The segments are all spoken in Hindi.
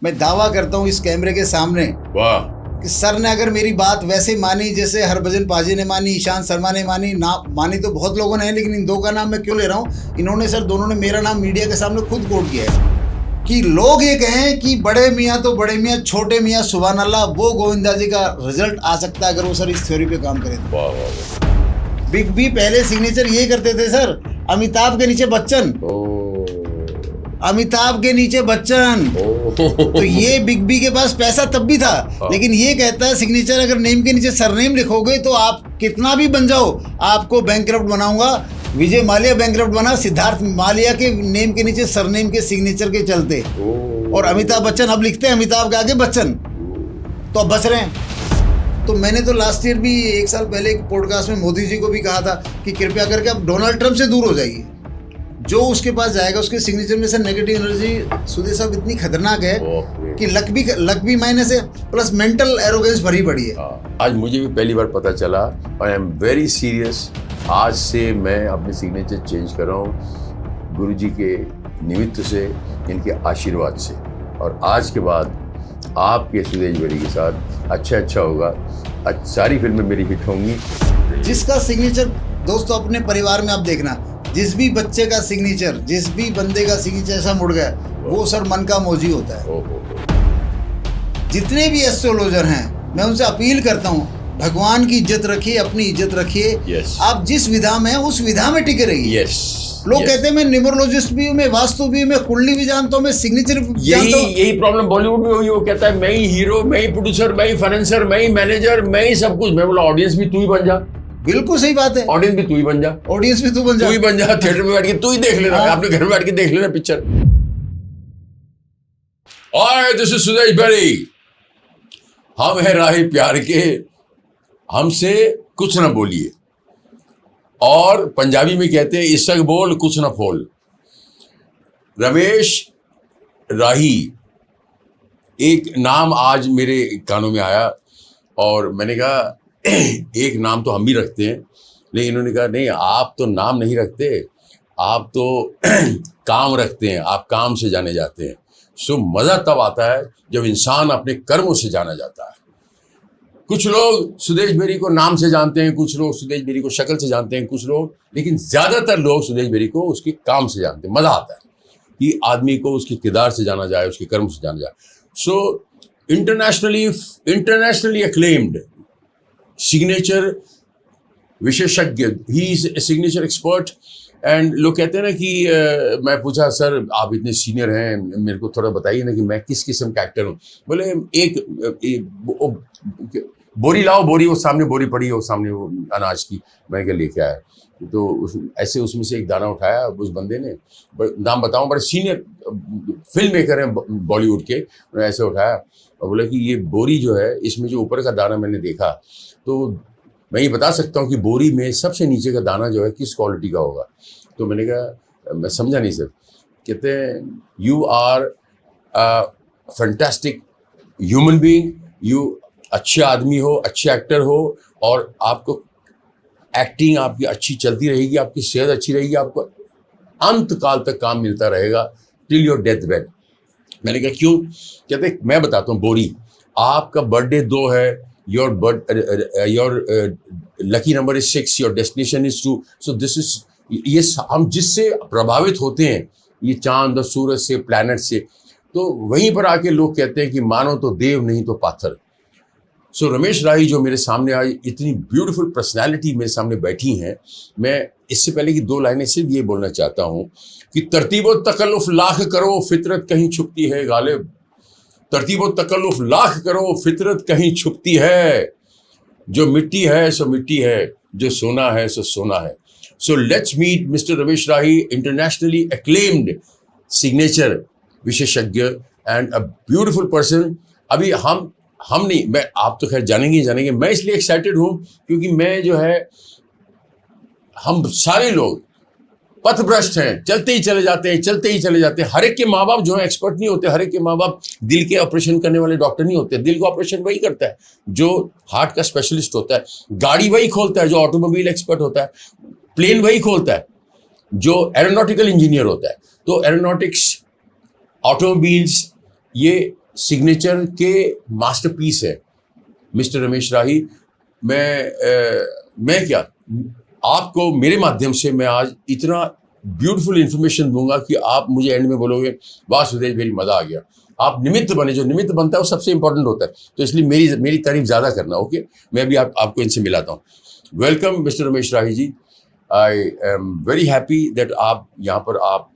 मैं दावा करता हूँ इस कैमरे के सामने वाह, कि सर ने अगर मेरी बात वैसे मानी जैसे हरभजन पाजी ने मानी, ईशांत शर्मा ने मानी, ना मानी तो बहुत लोगों ने है, लेकिन इन दो का नाम मैं क्यों ले रहा हूँ, इन्होंने सर दोनों ने मेरा नाम मीडिया के सामने खुद कोट किया है कि लोग ये कहें कि बड़े मियाँ तो बड़े मियाँ, छोटे मियाँ सुभान अल्लाह, वो गोविंदा जी का रिजल्ट आ सकता है अगर वो सर इस थ्योरी पे काम करें। वाह वाह वाह। बिग बी पहले सिग्नेचर ये करते थे सर, अमिताभ के नीचे बच्चन, अमिताभ के नीचे बच्चन। तो ये बिग बी के पास पैसा तब भी था, लेकिन ये कहता है सिग्नेचर अगर नेम के नीचे सरनेम लिखोगे तो आप कितना भी बन जाओ, आपको बैंकरप्ट बनाऊंगा। विजय माल्या बैंकरप्ट बना सिद्धार्थ माल्या के नेम के नीचे सरनेम के सिग्नेचर के चलते, और अमिताभ बच्चन अब लिखते हैं अमिताभ के आगे बच्चन, तो अब बच रहे हैं। तो मैंने तो लास्ट ईयर भी, एक साल पहले एक पॉडकास्ट में मोदी जी को भी कहा था कि कृपया करके आप डोनाल्ड ट्रंप से दूर हो जाइए, जो उसके पास जाएगा उसके सिग्नेचर में से नेगेटिव एनर्जी सुधीर साहब इतनी खतरनाक है कि लक भी माइनस है, प्लस मेंटल एरोगेंस भरी पड़ी है। आज मुझे भी पहली बार पता चला, आई एम वेरी सीरियस। आज से मैं अपने सिग्नेचर चेंज कर रहा हूँ गुरुजी के निमित्त से, इनके आशीर्वाद से, और आज के बाद आपके सुदेश बेरी के साथ अच्छा होगा। सारी फिल्में मेरी हिट होंगी। जिसका सिग्नेचर दोस्तों अपने परिवार में आप देखना, जिस भी बच्चे का सिग्नेचर, जिस भी बंदे का सिग्नेचर ऐसा मुड़ गया, वो सर मन का मौजी होता है। जितने भी एस्ट्रोलॉजर हैं, मैं उनसे अपील करता हूँ, भगवान की इज्जत रखिए, अपनी इज्जत रखिए। आप जिस विधा में हैं उस विधा में टिके रहिए। लोग कहते हैं मैं न्यूमरोलॉजिस्ट भी हूँ, मैं वास्तु भी हूँ, मैं कुंडली भी जानता हूँ, मैं सिग्नेचर जानता हूँ। यही प्रॉब्लम बॉलीवुड में हुई। वो कहता है मैं ही हीरो, मैं ही प्रोड्यूसर, मैं ही फाइनेंसर, मैं ही मैनेजर, मैं ही सब कुछ। मैं बोला ऑडियंस भी तू ही बन जा। बिल्कुल सही बात है, ऑडियंस भी तू ही बन जा, ऑडियंस भी तू बन जा, तू ही बन जा। थिएटर में बैठ के तू ही देख लेना, अपने घर में बैठ के देख लेना picture. Hi, this is Sudesh Berry. हम है राही प्यार के, हमसे कुछ ना बोलिए, और पंजाबी में कहते हैं इसक बोल कुछ ना फोल। रमेश राही एक नाम आज मेरे कानों में आया, और मैंने कहा एक नाम तो हम भी रखते हैं, लेकिन इन्होंने कहा नहीं, आप तो नाम नहीं रखते, आप तो काम रखते हैं, आप काम से जाने जाते हैं। सो मज़ा तब आता है जब इंसान अपने कर्मों से जाना जाता है। कुछ लोग सुदेश बेरी को नाम से जानते हैं, कुछ लोग सुदेश बेरी को शक्ल से जानते हैं, कुछ लोग, लेकिन ज़्यादातर लोग सुदेश बेरी को उसके काम से जानते हैं। मज़ा आता है कि आदमी को उसके किरदार से जाना जाए, उसके कर्म से जाना जाए। सो इंटरनेशनली अक्लेम्ड सिग्नेचर विशेषज्ञ, he is a signature expert. And लोग कहते हैं ना कि मैं पूछा सर आप इतने सीनियर हैं, मेरे को थोड़ा बताइए ना कि मैं किस किस्म का एक्टर हूँ। बोले एक बोरी लाओ, बोरी, वो सामने बोरी पड़ी है, वो सामने वो अनाज की। मैं क्या लेके आया, तो ऐसे उसमें से एक दाना उठाया उस बंदे ने, नाम बताऊं, बड़े सीनियर फिल्म मेकर हैं बॉलीवुड के, ऐसे उठाया और बोला कि ये बोरी जो है, इसमें जो ऊपर का दाना मैंने देखा, तो मैं ये बता सकता हूँ कि बोरी में सबसे नीचे का दाना जो है किस क्वालिटी का होगा। तो मैंने कहा मैं समझा नहीं सर। कहते हैं you are fantastic human being, you अच्छे आदमी हो, अच्छे एक्टर हो, और आपको एक्टिंग आपकी अच्छी चलती रहेगी, आपकी सेहत अच्छी रहेगी, आपको अंत काल तक काम मिलता रहेगा, टिल योर डेथ बेड। मैंने कहा क्यों? कहते मैं बताता हूँ, बोरी, आपका बर्थडे 2 है, your lucky number is 6, your destination is 2। So this is, ये हम जिससे प्रभावित होते हैं, ये चांद, सूरज से, प्लैनेट से, तो वहीं पर आके लोग कहते हैं कि मानो तो देव नहीं तो पाथर। सो रमेश राही जो मेरे सामने आई, इतनी ब्यूटीफुल पर्सनैलिटी मेरे सामने बैठी हैं। मैं इससे पहले की 2 लाइनें सिर्फ ये बोलना चाहता हूँ कि तरतीबो तकल्लुफ लाख करो, फितरत कहीं छुपती है गालिब। तरतीबो तकल्लुफ लाख करो, फितरत कहीं छुपती है। जो मिट्टी है सो मिट्टी है, जो सोना है सो सोना है। So let's meet mister Ramesh Rahi, internationally acclaimed signature विशेषज्ञ एंड अ ब्यूटीफुल पर्सन। अभी हम नहीं, मैं, आप तो खैर जानेंगे। मैं इसलिए एक्साइटेड हूँ क्योंकि मैं जो है, हम सारे लोग पथभ्रष्ट हैं, चलते ही चले जाते हैं। हर एक के माँ बाप जो है एक्सपर्ट नहीं होते, हर एक के माँ बाप दिल के ऑपरेशन करने वाले डॉक्टर नहीं होते। दिल का ऑपरेशन वही करता है जो हार्ट का स्पेशलिस्ट होता है, गाड़ी वही खोलता है जो ऑटोमोबाइल एक्सपर्ट होता है, प्लेन वही खोलता है जो एरोनॉटिकल इंजीनियर होता है। तो एरोनॉटिक्स, ऑटोमोबाइल्स, ये सिग्नेचर के मास्टरपीस है मिस्टर रमेश राही। मैं क्या आपको मेरे माध्यम से मैं आज इतना ब्यूटीफुल इंफॉर्मेशन दूंगा कि आप मुझे एंड में बोलोगे वाह सुदेश मेरी मजा आ गया। आप निमित्त बने, जो निमित्त बनता है वो सबसे इंपॉर्टेंट होता है, तो इसलिए मेरी तारीफ ज्यादा करना। ओके, मैं भी आपको इनसे मिलाता हूँ। Welcome mister Ramesh Rahi ji. I am very happy that आप यहाँ पर आप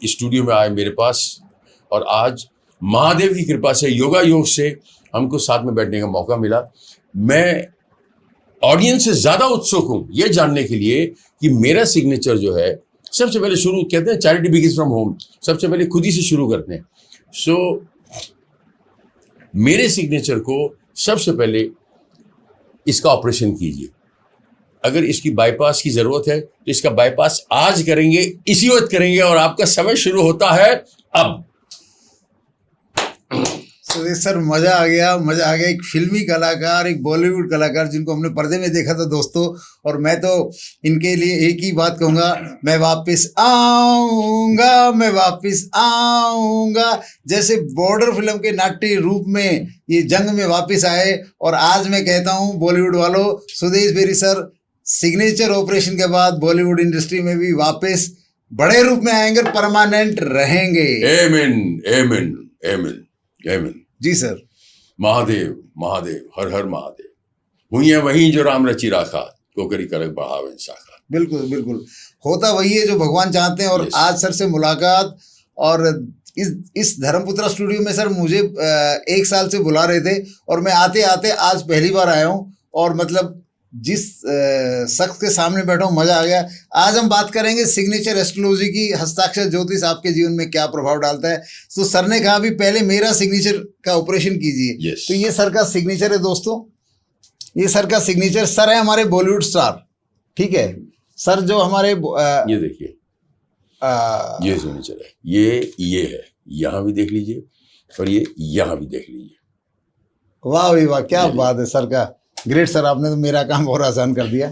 स्टूडियो में आए मेरे पास, और आज महादेव की कृपा से योगा योग से हमको साथ में बैठने का मौका मिला। मैं ऑडियंस से ज्यादा उत्सुक हूं ये जानने के लिए कि मेरा सिग्नेचर जो है, सबसे पहले शुरू कहते हैं चैरिटी बिगिंस फ्रॉम होम, सबसे पहले खुद ही से शुरू करते हैं। सो मेरे सिग्नेचर को सबसे पहले इसका ऑपरेशन कीजिए। अगर इसकी बाईपास की जरूरत है तो इसका बाईपास आज करेंगे, इसी वक्त करेंगे, और आपका समय शुरू होता है अब। सुदेश सर मजा आ गया, मजा आ गया। एक फिल्मी कलाकार, एक बॉलीवुड कलाकार जिनको हमने पर्दे में देखा था दोस्तों, और मैं तो इनके लिए एक ही बात कहूंगा, मैं वापस आऊंगा, मैं वापस आऊंगा। जैसे बॉर्डर फिल्म के नाट्य रूप में ये जंग में वापस आए, और आज मैं कहता हूं बॉलीवुड वालों, Sudesh Berry sir signature operation के बाद बॉलीवुड इंडस्ट्री में भी वापस बड़े रूप में आएंगे, परमानेंट रहेंगे। आमीन, आमीन, आमीन, आमीन। जी सर। महादेव महादेव, हर हर महादेव। हुई है वही जो राम रची राखा, कोकरी करक बढ़ावे शाखा। बिल्कुल बिल्कुल, होता वही है जो भगवान चाहते हैं। और आज सर से मुलाकात, और इस धर्मपुत्रा स्टूडियो में सर मुझे 1 साल से बुला रहे थे, और मैं आते आते आज पहली बार आया हूँ, और मतलब जिस शख्स के सामने बैठा हूँ मजा आ गया। आज हम बात करेंगे सिग्नेचर एस्ट्रोलॉजी की, हस्ताक्षर ज्योतिष आपके जीवन में क्या प्रभाव डालता है। तो सर ने कहा भी पहले मेरा सिग्नेचर का ऑपरेशन कीजिए। तो ये सर का सिग्नेचर है दोस्तों, ये सर का सिग्नेचर। सर है हमारे बॉलीवुड स्टार, ठीक है सर, जो हमारे ये देखिए ये सिग्नेचर है, ये है, यहाँ भी देख लीजिए, और ये यहाँ भी देख लीजिए। वाह भाई वाह, क्या बात है सर का, ग्रेट सर, आपने तो मेरा काम और आसान कर दिया।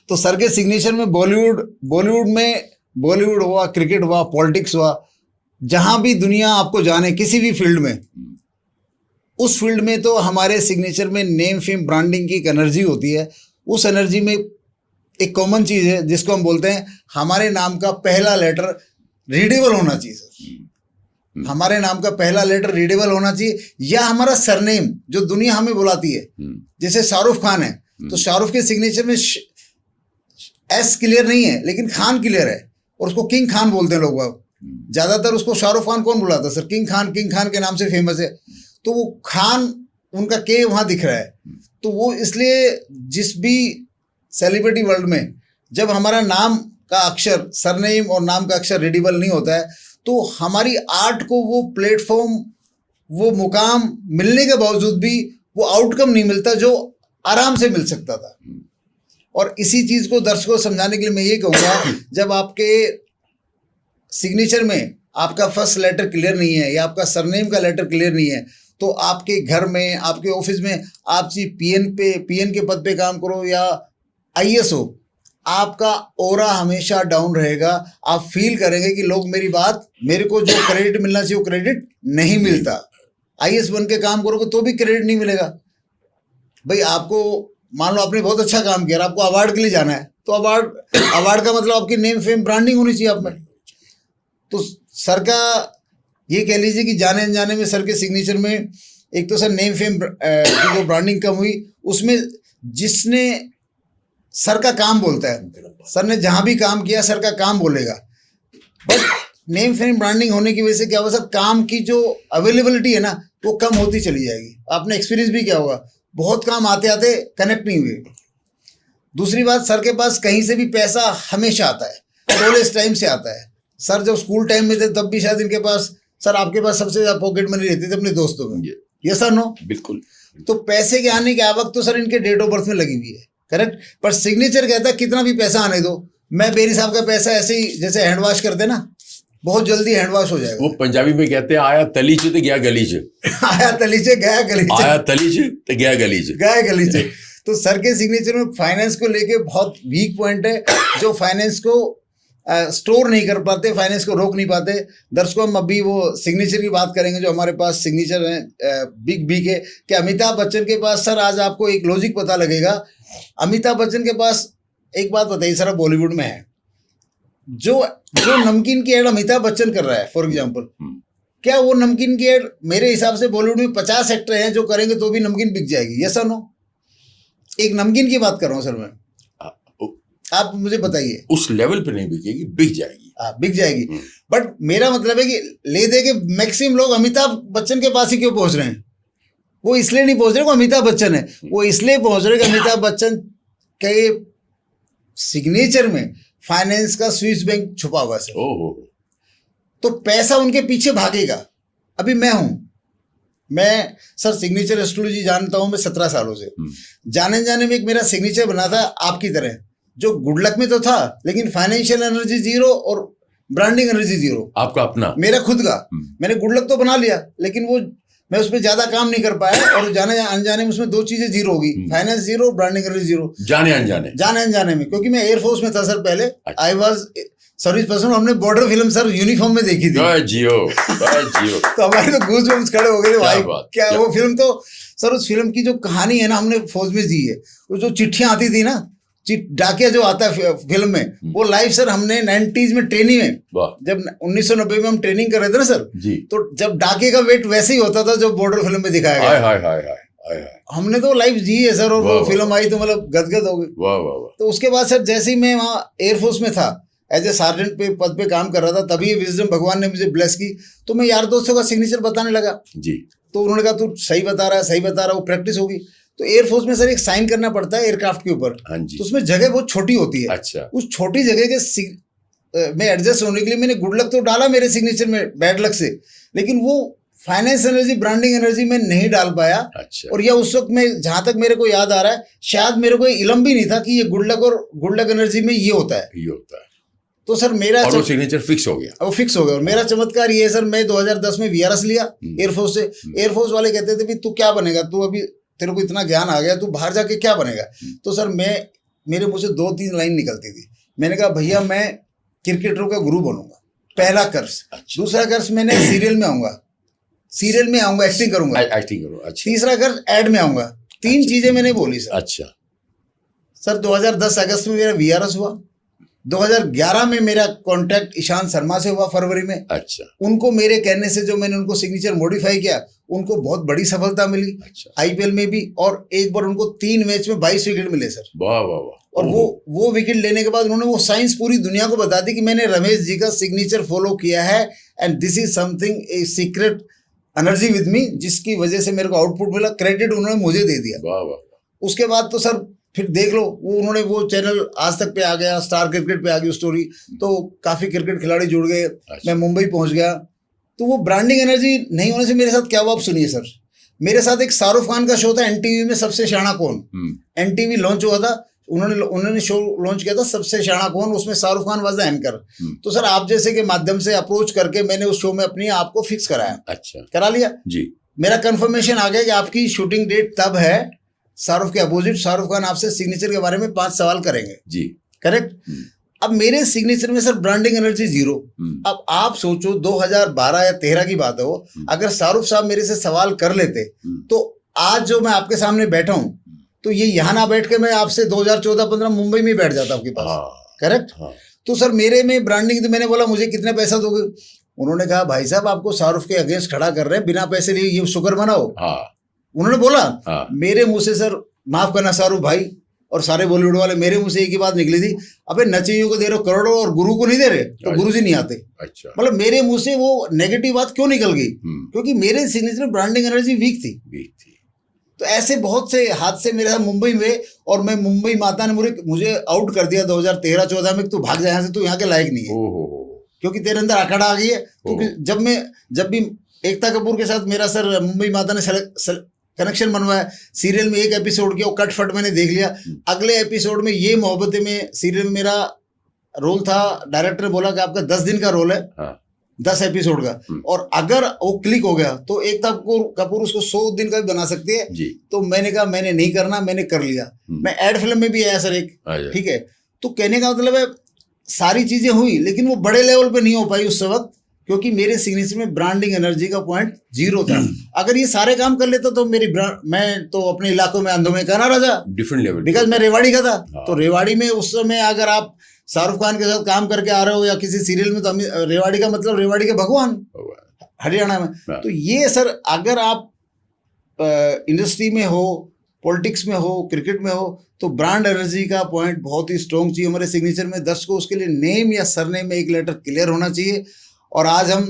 तो सर के सिग्नेचर में बॉलीवुड हुआ, क्रिकेट हुआ, पॉलिटिक्स हुआ, जहां भी दुनिया आपको जाने किसी भी फील्ड में, उस फील्ड में तो हमारे सिग्नेचर में नेम फेम ब्रांडिंग की एक एनर्जी होती है। उस एनर्जी में एक कॉमन चीज है जिसको हम बोलते हैं हमारे नाम का पहला लेटर रीडेबल होना चाहिए सर। हमारे नाम का पहला लेटर रीडेबल होना चाहिए, या हमारा सरनेम जो दुनिया हमें बुलाती है। जैसे शाहरुख खान है, तो शाहरुख के सिग्नेचर में एस क्लियर नहीं है लेकिन खान क्लियर है, और उसको किंग खान बोलते हैं लोग। ज्यादातर उसको शाहरुख खान कौन बुलाता है सर? किंग खान के नाम से फेमस है। तो वो खान, उनका के वहां दिख रहा है। तो वो इसलिए जिस भी सेलिब्रिटी वर्ल्ड में जब हमारा नाम का अक्षर, सरनेम और नाम का अक्षर रीडेबल नहीं होता है, तो हमारी आर्ट को वो प्लेटफॉर्म, वो मुकाम मिलने के बावजूद भी वो आउटकम नहीं मिलता जो आराम से मिल सकता था। और इसी चीज को दर्शकों को समझाने के लिए मैं ये कहूँगा, जब आपके सिग्नेचर में आपका फर्स्ट लेटर क्लियर नहीं है, या आपका सरनेम का लेटर क्लियर नहीं है, तो आपके घर में, आपके ऑफिस में, आप पीएन के पद पे काम करो या आईएएस हो, आपका ओरा हमेशा डाउन रहेगा। आप फील करेंगे कि लोग मेरे को जो क्रेडिट मिलना चाहिए वो क्रेडिट नहीं मिलता। आईएएस बन के काम करोगे तो भी क्रेडिट नहीं मिलेगा भाई। आपको मान लो आपने बहुत अच्छा काम किया, आपको अवार्ड के लिए जाना है, तो अवार्ड का मतलब आपकी नेम फेम ब्रांडिंग होनी चाहिए आप में। तो सर का ये कह लीजिए कि जाने अनजाने में सर के सिग्नेचर में एक तो सर नेम फेम की जो ब्रांडिंग कम हुई, उसमें जिसने सर का काम बोलता है, सर ने जहां भी काम किया सर का काम बोलेगा। बट नेम फेम ब्रांडिंग होने की वजह से क्या होगा सर, काम की जो अवेलेबिलिटी है ना वो कम होती चली जाएगी। आपने एक्सपीरियंस भी क्या होगा, बहुत काम आते आते कनेक्ट नहीं हुए। दूसरी बात, सर के पास कहीं से भी पैसा हमेशा आता है, कॉलेज टाइम से आता है। सर जब स्कूल टाइम में थे तब भी शायद इनके पास, सर आपके पास सबसे ज्यादा पॉकेट मनी रहती थी अपने दोस्तों में। ये सर नो बिल्कुल। तो पैसे के आने की आवक तो सर इनके डेट ऑफ बर्थ में लगी हुई है, करेक्ट। पर सिग्नेचर कहता है कितना भी पैसा आने दो, मैं बेरी साहब का पैसा ऐसे ही जैसे हैंड वॉश करते ना, बहुत जल्दी हैंड वॉश हो जाएगा। वो पंजाबी में कहते हैं आया तलीचे तो गया गलीचे, आया तलीचे गया गलीचे, आया तलीचे तो गया गलीचे, गया गलीचे। तो सर के सिग्नेचर में फाइनेंस को लेके बहुत वीक पॉइंट है, जो फाइनेंस को स्टोर नहीं कर पाते, फाइनेंस को रोक नहीं पाते। दर्शकों, हम अभी वो सिग्नेचर की बात करेंगे जो हमारे पास सिग्नेचर है बिग बी के, कि अमिताभ बच्चन के पास सर आज आपको एक लॉजिक पता लगेगा। अमिताभ बच्चन के पास एक बात बताइए सर, बॉलीवुड में है जो नमकीन की एड अमिताभ बच्चन कर रहा है फॉर एग्जाम्पल, क्या वो नमकीन की एड मेरे हिसाब से बॉलीवुड में 50 एक्टर हैं जो करेंगे तो भी नमकीन बिक जाएगी, यस और नो? एक नमकीन की बात कर रहा हूँ सर मैं, आप मुझे बताइए। उस लेवल पे नहीं बिकेगी, बिक जाएगी। बिक जाएगी, बट मेरा मतलब है कि ले दे के मैक्सिमम लोग अमिताभ बच्चन के पास ही क्यों पहुंच रहे हैं? वो इसलिए नहीं पहुंच रहे वो अमिताभ बच्चन है, वो इसलिए पहुंच रहे कि अमिताभ बच्चन के सिग्नेचर में फाइनेंस का स्विस बैंक छुपा हुआ है सर। तो पैसा उनके पीछे भागेगा। अभी मैं सर सिग्नेचर एस्ट्रोलॉजी जानता हूं मैं 17 सालों से। जाने में एक मेरा सिग्नेचर बना था आपकी तरह, जो गुड लक में तो था लेकिन फाइनेंशियल एनर्जी 0 और ब्रांडिंग एनर्जी 0। आपका अपना? मेरा खुद का। मैंने गुड लक तो बना लिया लेकिन वो मैं उस पर ज्यादा काम नहीं कर पाया, और जाने अनजाने में उसमें 2 चीजें 0 होगी, फाइनेंस 0, ब्रांडिंग एनर्जी 0। जाने अनजाने में, क्योंकि मैं एयरफोर्स में था सर पहले। I was service person. हमने बॉर्डर फिल्म सर यूनिफॉर्म में देखी थी। जियो तो हमारे तो गूज़बम्स खड़े हो गए थे भाई, क्या वो फिल्म। तो सर उस फिल्म की जो कहानी है ना, हमने फौज में जी है। वो जो चिट्ठियां आती थी ना, डाकिया जो आता है फिल्म में, वो लाइव सर हमने 90s में ट्रेनिंग में, जब 1990 में हम ट्रेनिंग कर रहे थे ना सर जी, तो जब डाके का वेट वैसे ही होता था जो बॉर्डर फिल्म में दिखाया गया। हमने तो लाइव जी है सर, और वो फिल्म आई तो मतलब गदगद हो गई। तो उसके बाद सर जैसे ही मैं वहाँ एयरफोर्स में था, एज ए सार्जेंट पे पद पे काम कर रहा था, तभी विजडम भगवान ने मुझे ब्लेस की। तो मैं यार दोस्तों का सिग्नेचर बताने लगा जी, तो उन्होंने कहा तू सही बता रहा है, वो प्रैक्टिस होगी। तो एयरफोर्स में सर एक साइन करना पड़ता है एयरक्राफ्ट के ऊपर, तो उसमें जगह बहुत छोटी होती है। अच्छा। उस छोटी जगह के में एडजस्ट होने के लिए मैंने गुड लक तो डाला मेरे सिग्नेचर में बैड लक से, लेकिन वो फाइनेंस एनर्जी, ब्रांडिंग एनर्जी में नहीं डाल पाया। अच्छा। और यह उस वक्त में, जहां तक मेरे को याद आ रहा है, शायद मेरे को इलम भी नहीं था कि ये गुड लक और गुड लक एनर्जी में ये होता है। तो सर मेरा वो सिग्नेचर फिक्स हो गया। वो फिक्स हो गया। और मेरा चमत्कार ये है सर, मैं 2010 में वीआरएस लिया एयरफोर्स से। एयरफोर्स वाले कहते थे भी तू क्या बनेगा, तू अभी तेरे को इतना ज्ञान आ गया, तू बाहर जाके क्या बनेगा। तो सर मेरे मुंह से 2-3 लाइन निकलती थी। मैंने कहा भैया मैं क्रिकेटरों का गुरु बनूंगा, पहला कर्ज। अच्छा। दूसरा कर्ज मैंने सीरियल में आऊंगा, एक्टिंग करूंगा। अच्छा। तीसरा कर्ज एड में आऊंगा। 3 चीजें मैंने बोली सर। अच्छा सर 2010 अगस्त में मेरा वीआरएस हुआ। 2011 में मेरा कॉन्ट्रैक्ट ईशांत शर्मा से हुआ फरवरी में। अच्छा। उनको मेरे कहने से जो मैंने उनको सिग्नेचर मॉडिफाई किया, उनको बहुत बड़ी सफलता मिली। अच्छा। आईपीएल में भी, और एक बार उनको 3 मैच में 22 विकेट मिले सर। वाह वाह वाह। और वो विकेट लेने के बाद उन्होंने वो साइंस पूरी दुनिया को बता दी कि मैंने रमेश जी का सिग्नेचर फॉलो किया है, and this is something a secret energy with me, जिसकी वजह से मेरे को आउटपुट मिला। क्रेडिट उन्होंने मुझे दे दिया। वाह वाह। उसके बाद तो सर फिर देख लो, वो उन्होंने वो चैनल आज तक पे आ गया, स्टार क्रिकेट पे आ गई स्टोरी, तो काफी क्रिकेट खिलाड़ी जुड़ गए। मैं मुंबई पहुंच गया। तो वो ब्रांडिंग एनर्जी नहीं होने से मेरे साथ क्या हुआ आप सुनिए सर। मेरे साथ एक शाहरुख खान का शो था एनटीवी में, सबसे शाना कौन। एनटीवी लॉन्च हुआ था, उन्होंने शो लॉन्च किया था सबसे शाना कौन, उसमें Shahrukh Khan was the anchor. तो सर आप जैसे के माध्यम से अप्रोच करके मैंने उस शो में अपनी आप को फिक्स कराया। अच्छा। करा लिया जी। मेरा कंफर्मेशन आ गया कि आपकी शूटिंग डेट तब है। शाहरुख के अपोजिट शाहरुख खान आपसे सिग्नेचर के बारे में 5 सवाल करेंगे जी, करेक्ट। अब मेरे सिग्नेचर में सर ब्रांडिंग एनर्जी 0। अब आप सोचो 2012 या 13 की बात हो, अगर शाहरुख साहब मेरे से सवाल कर लेते तो आज जो मैं आपके सामने बैठा हूं, तो ये यहाँ ना बैठ के मैं आपसे 2014-15 मुंबई में बैठ जाता आपके पास, करेक्ट। तो सर मेरे में ब्रांडिंग, तो मैंने बोला मुझे कितने पैसा दोगे। उन्होंने कहा भाई साहब आपको शाहरुख के अगेंस्ट खड़ा कर रहे हैं, बिना पैसे लिए ये शुक्र मनाओ। उन्होंने बोला। मेरे मुंह से सर, माफ करना शाहरुख भाई और सारे बॉलीवुड वाले, मेरे मुंह से एक ही बात निकली थी, अबे नचेइयों को दे रहे हो करोड़ों और गुरु को नहीं दे रहे, तो गुरु जी नहीं आते। अच्छा। मतलब मेरे मुंह से वो नेगेटिव बात क्यों निकल गई, क्योंकि मेरे सिग्नेचर में ब्रांडिंग एनर्जी वीक थी। तो ऐसे बहुत से हादसे मेरे साथ मुंबई में, और मैं मुंबई माता ने मुझे आउट कर दिया 2013-14 में, तू भाग जा यहाँ से, तू यहाँ के लायक नहीं है, क्योंकि तेरे अंदर अकड़ आ गई है। क्योंकि जब भी एकता कपूर के साथ मेरा सर मुंबई माता ने कनेक्शन बनवाया, सीरियल में एक एपिसोड किया, वो कट फट मैंने देख लिया। अगले एपिसोड में ये मोहब्बतें में सीरियल में मेरा रोल था, डायरेक्टर ने बोला कि आपका 10 दिन का रोल है। हाँ। 10 एपिसोड का, और अगर वो क्लिक हो गया तो एकता कपूर उसको 100 दिन का भी बना सकती है जी। तो मैंने कहा मैंने नहीं करना, मैंने कर लिया। मैं एड फिल्म में भी आया सर एक, ठीक है। तो कहने का मतलब है सारी चीजें हुई, लेकिन वो बड़े लेवल पे नहीं हो पाई उस वक्त, क्योंकि मेरे सिग्नेचर में ब्रांडिंग एनर्जी का पॉइंट 0 था। अगर ये सारे काम कर लेता तो मैं तो अपने इलाकों में अंधों में कहना राजा, डिफरेंट लेवल, बिकॉज मैं रेवाड़ी का था। हाँ। तो रेवाड़ी में उस समय अगर आप शाहरुख खान के साथ काम करके आ रहे हो या किसी सीरियल में, तो रेवाड़ी का मतलब रेवाड़ी के भगवान हरियाणा में। तो ये सर, अगर आप इंडस्ट्री में हो, पॉलिटिक्स में हो, क्रिकेट में हो, तो ब्रांड एनर्जी का पॉइंट बहुत ही स्ट्रॉन्ग चाहिए हमारे सिग्नेचर में। दर्शकों को उसके लिए नेम या सरनेम में एक लेटर क्लियर होना चाहिए। और आज हम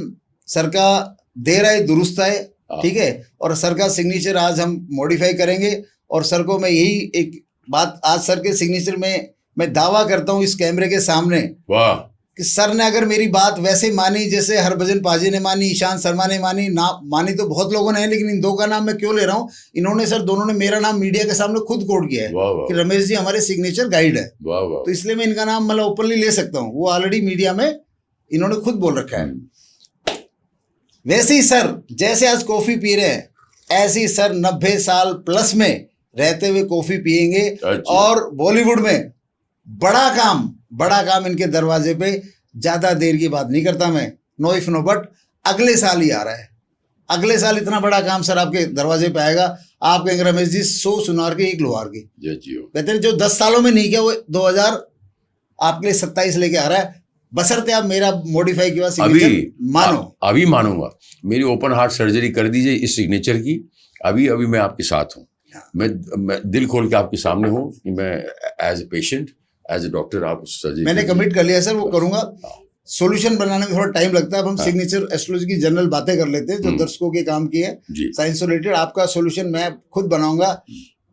सर का देर आए दुरुस्त आए, ठीक है, और सर का सिग्नेचर आज हम मॉडिफाई करेंगे। और सर को मैं यही एक बात आज सर के सिग्नेचर में मैं दावा करता हूँ इस कैमरे के सामने, वाह, कि सर ने अगर मेरी बात वैसे मानी जैसे हरभजन पाजी ने मानी, ईशान शर्मा ने मानी, ना मानी तो बहुत लोगों ने है, लेकिन इन दो का नाम मैं क्यों ले रहा हूँ, इन्होंने सर दोनों ने मेरा नाम मीडिया के सामने खुद कोट किया है कि रमेश जी हमारे सिग्नेचर गाइड है। तो इसलिए मैं इनका नाम मतलब ओपनली ले सकता हूँ, वो ऑलरेडी मीडिया में इन्होंने खुद बोल रखा है। वैसे ही सर जैसे आज कॉफी पी रहे हैं, ऐसे ही सर 90 साल प्लस में रहते हुए कॉफी पियेंगे। और बॉलीवुड में बड़ा काम इनके दरवाजे पे, ज्यादा देर की बात नहीं करता मैं, नो इफ नो बट, अगले साल ही आ रहा है। अगले साल इतना बड़ा काम सर आपके दरवाजे पे आएगा। आप कहेंगे रमेश जी 100 सुनार के 1 लोहार की, कहते हैं जो 10 सालों में नहीं किया वो 2000 आपके लिए 27 लेके आ रहा है, बशर्ते आप मेरा मॉडिफाई किया सिग्नेचर मानो। अभी मानूंगा, मेरी ओपन हार्ट सर्जरी कर दीजिए इस सिग्नेचर की, अभी मैं आपके साथ हूँ। मैं दिल खोल के आपके सामने हूँ कि मैं as a patient, as a doctor आप सर्जरी मैंने कमिट कर लिया सर, वो करूंगा। सॉल्यूशन बनाने में थोड़ा टाइम लगता है। अब हम सिग्नेचर एस्ट्रोलॉजी की जनरल बातें कर लेते हैं जो दर्शकों के काम की है, साइंस रिलेटेड। आपका सॉल्यूशन मैं खुद बनाऊंगा।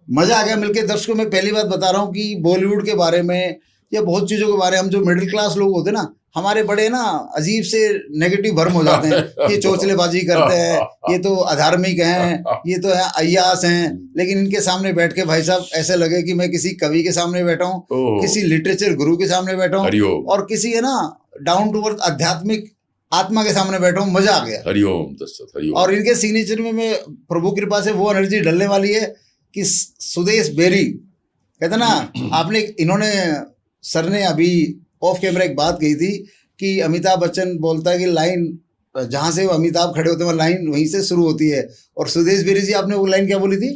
मजा आ गया मिलके दर्शकों में। पहली बात बता रहा हूँ कि बॉलीवुड के बारे में या बहुत चीजों के बारे में, हम जो मिडिल क्लास लोग होते हैं ना, हमारे बड़े ना अजीब से नेगेटिव भर्म हो जाते हैं। ये चोचलेबाजी करते हैं, ये तो अधार्मिक हैं, ये तो है अय्यास हैं। लेकिन इनके सामने बैठ के भाई साहब ऐसे लगे कि मैं किसी कवि के सामने बैठा हूँ, किसी लिटरेचर गुरु के सामने बैठा हूँ, और किसी है ना डाउन टू अर्थ आध्यात्मिक आत्मा के सामने बैठा हूँ। मजा आ गया। हरिओम दशरथ, हरिओम। और इनके सिग्नेचर में मैं प्रभु कृपा से वो एनर्जी डलने वाली है कि सुदेश बेरी कहते ना, आपने इन्होंने सर ने अभी ऑफ कैमरा एक बात कही थी कि अमिताभ बच्चन बोलता है कि लाइन जहां से अमिताभ खड़े होते हैं वह वहीं से शुरू होती है। और सुदेश बेरी जी, आपने वो लाइन क्या बोली थी?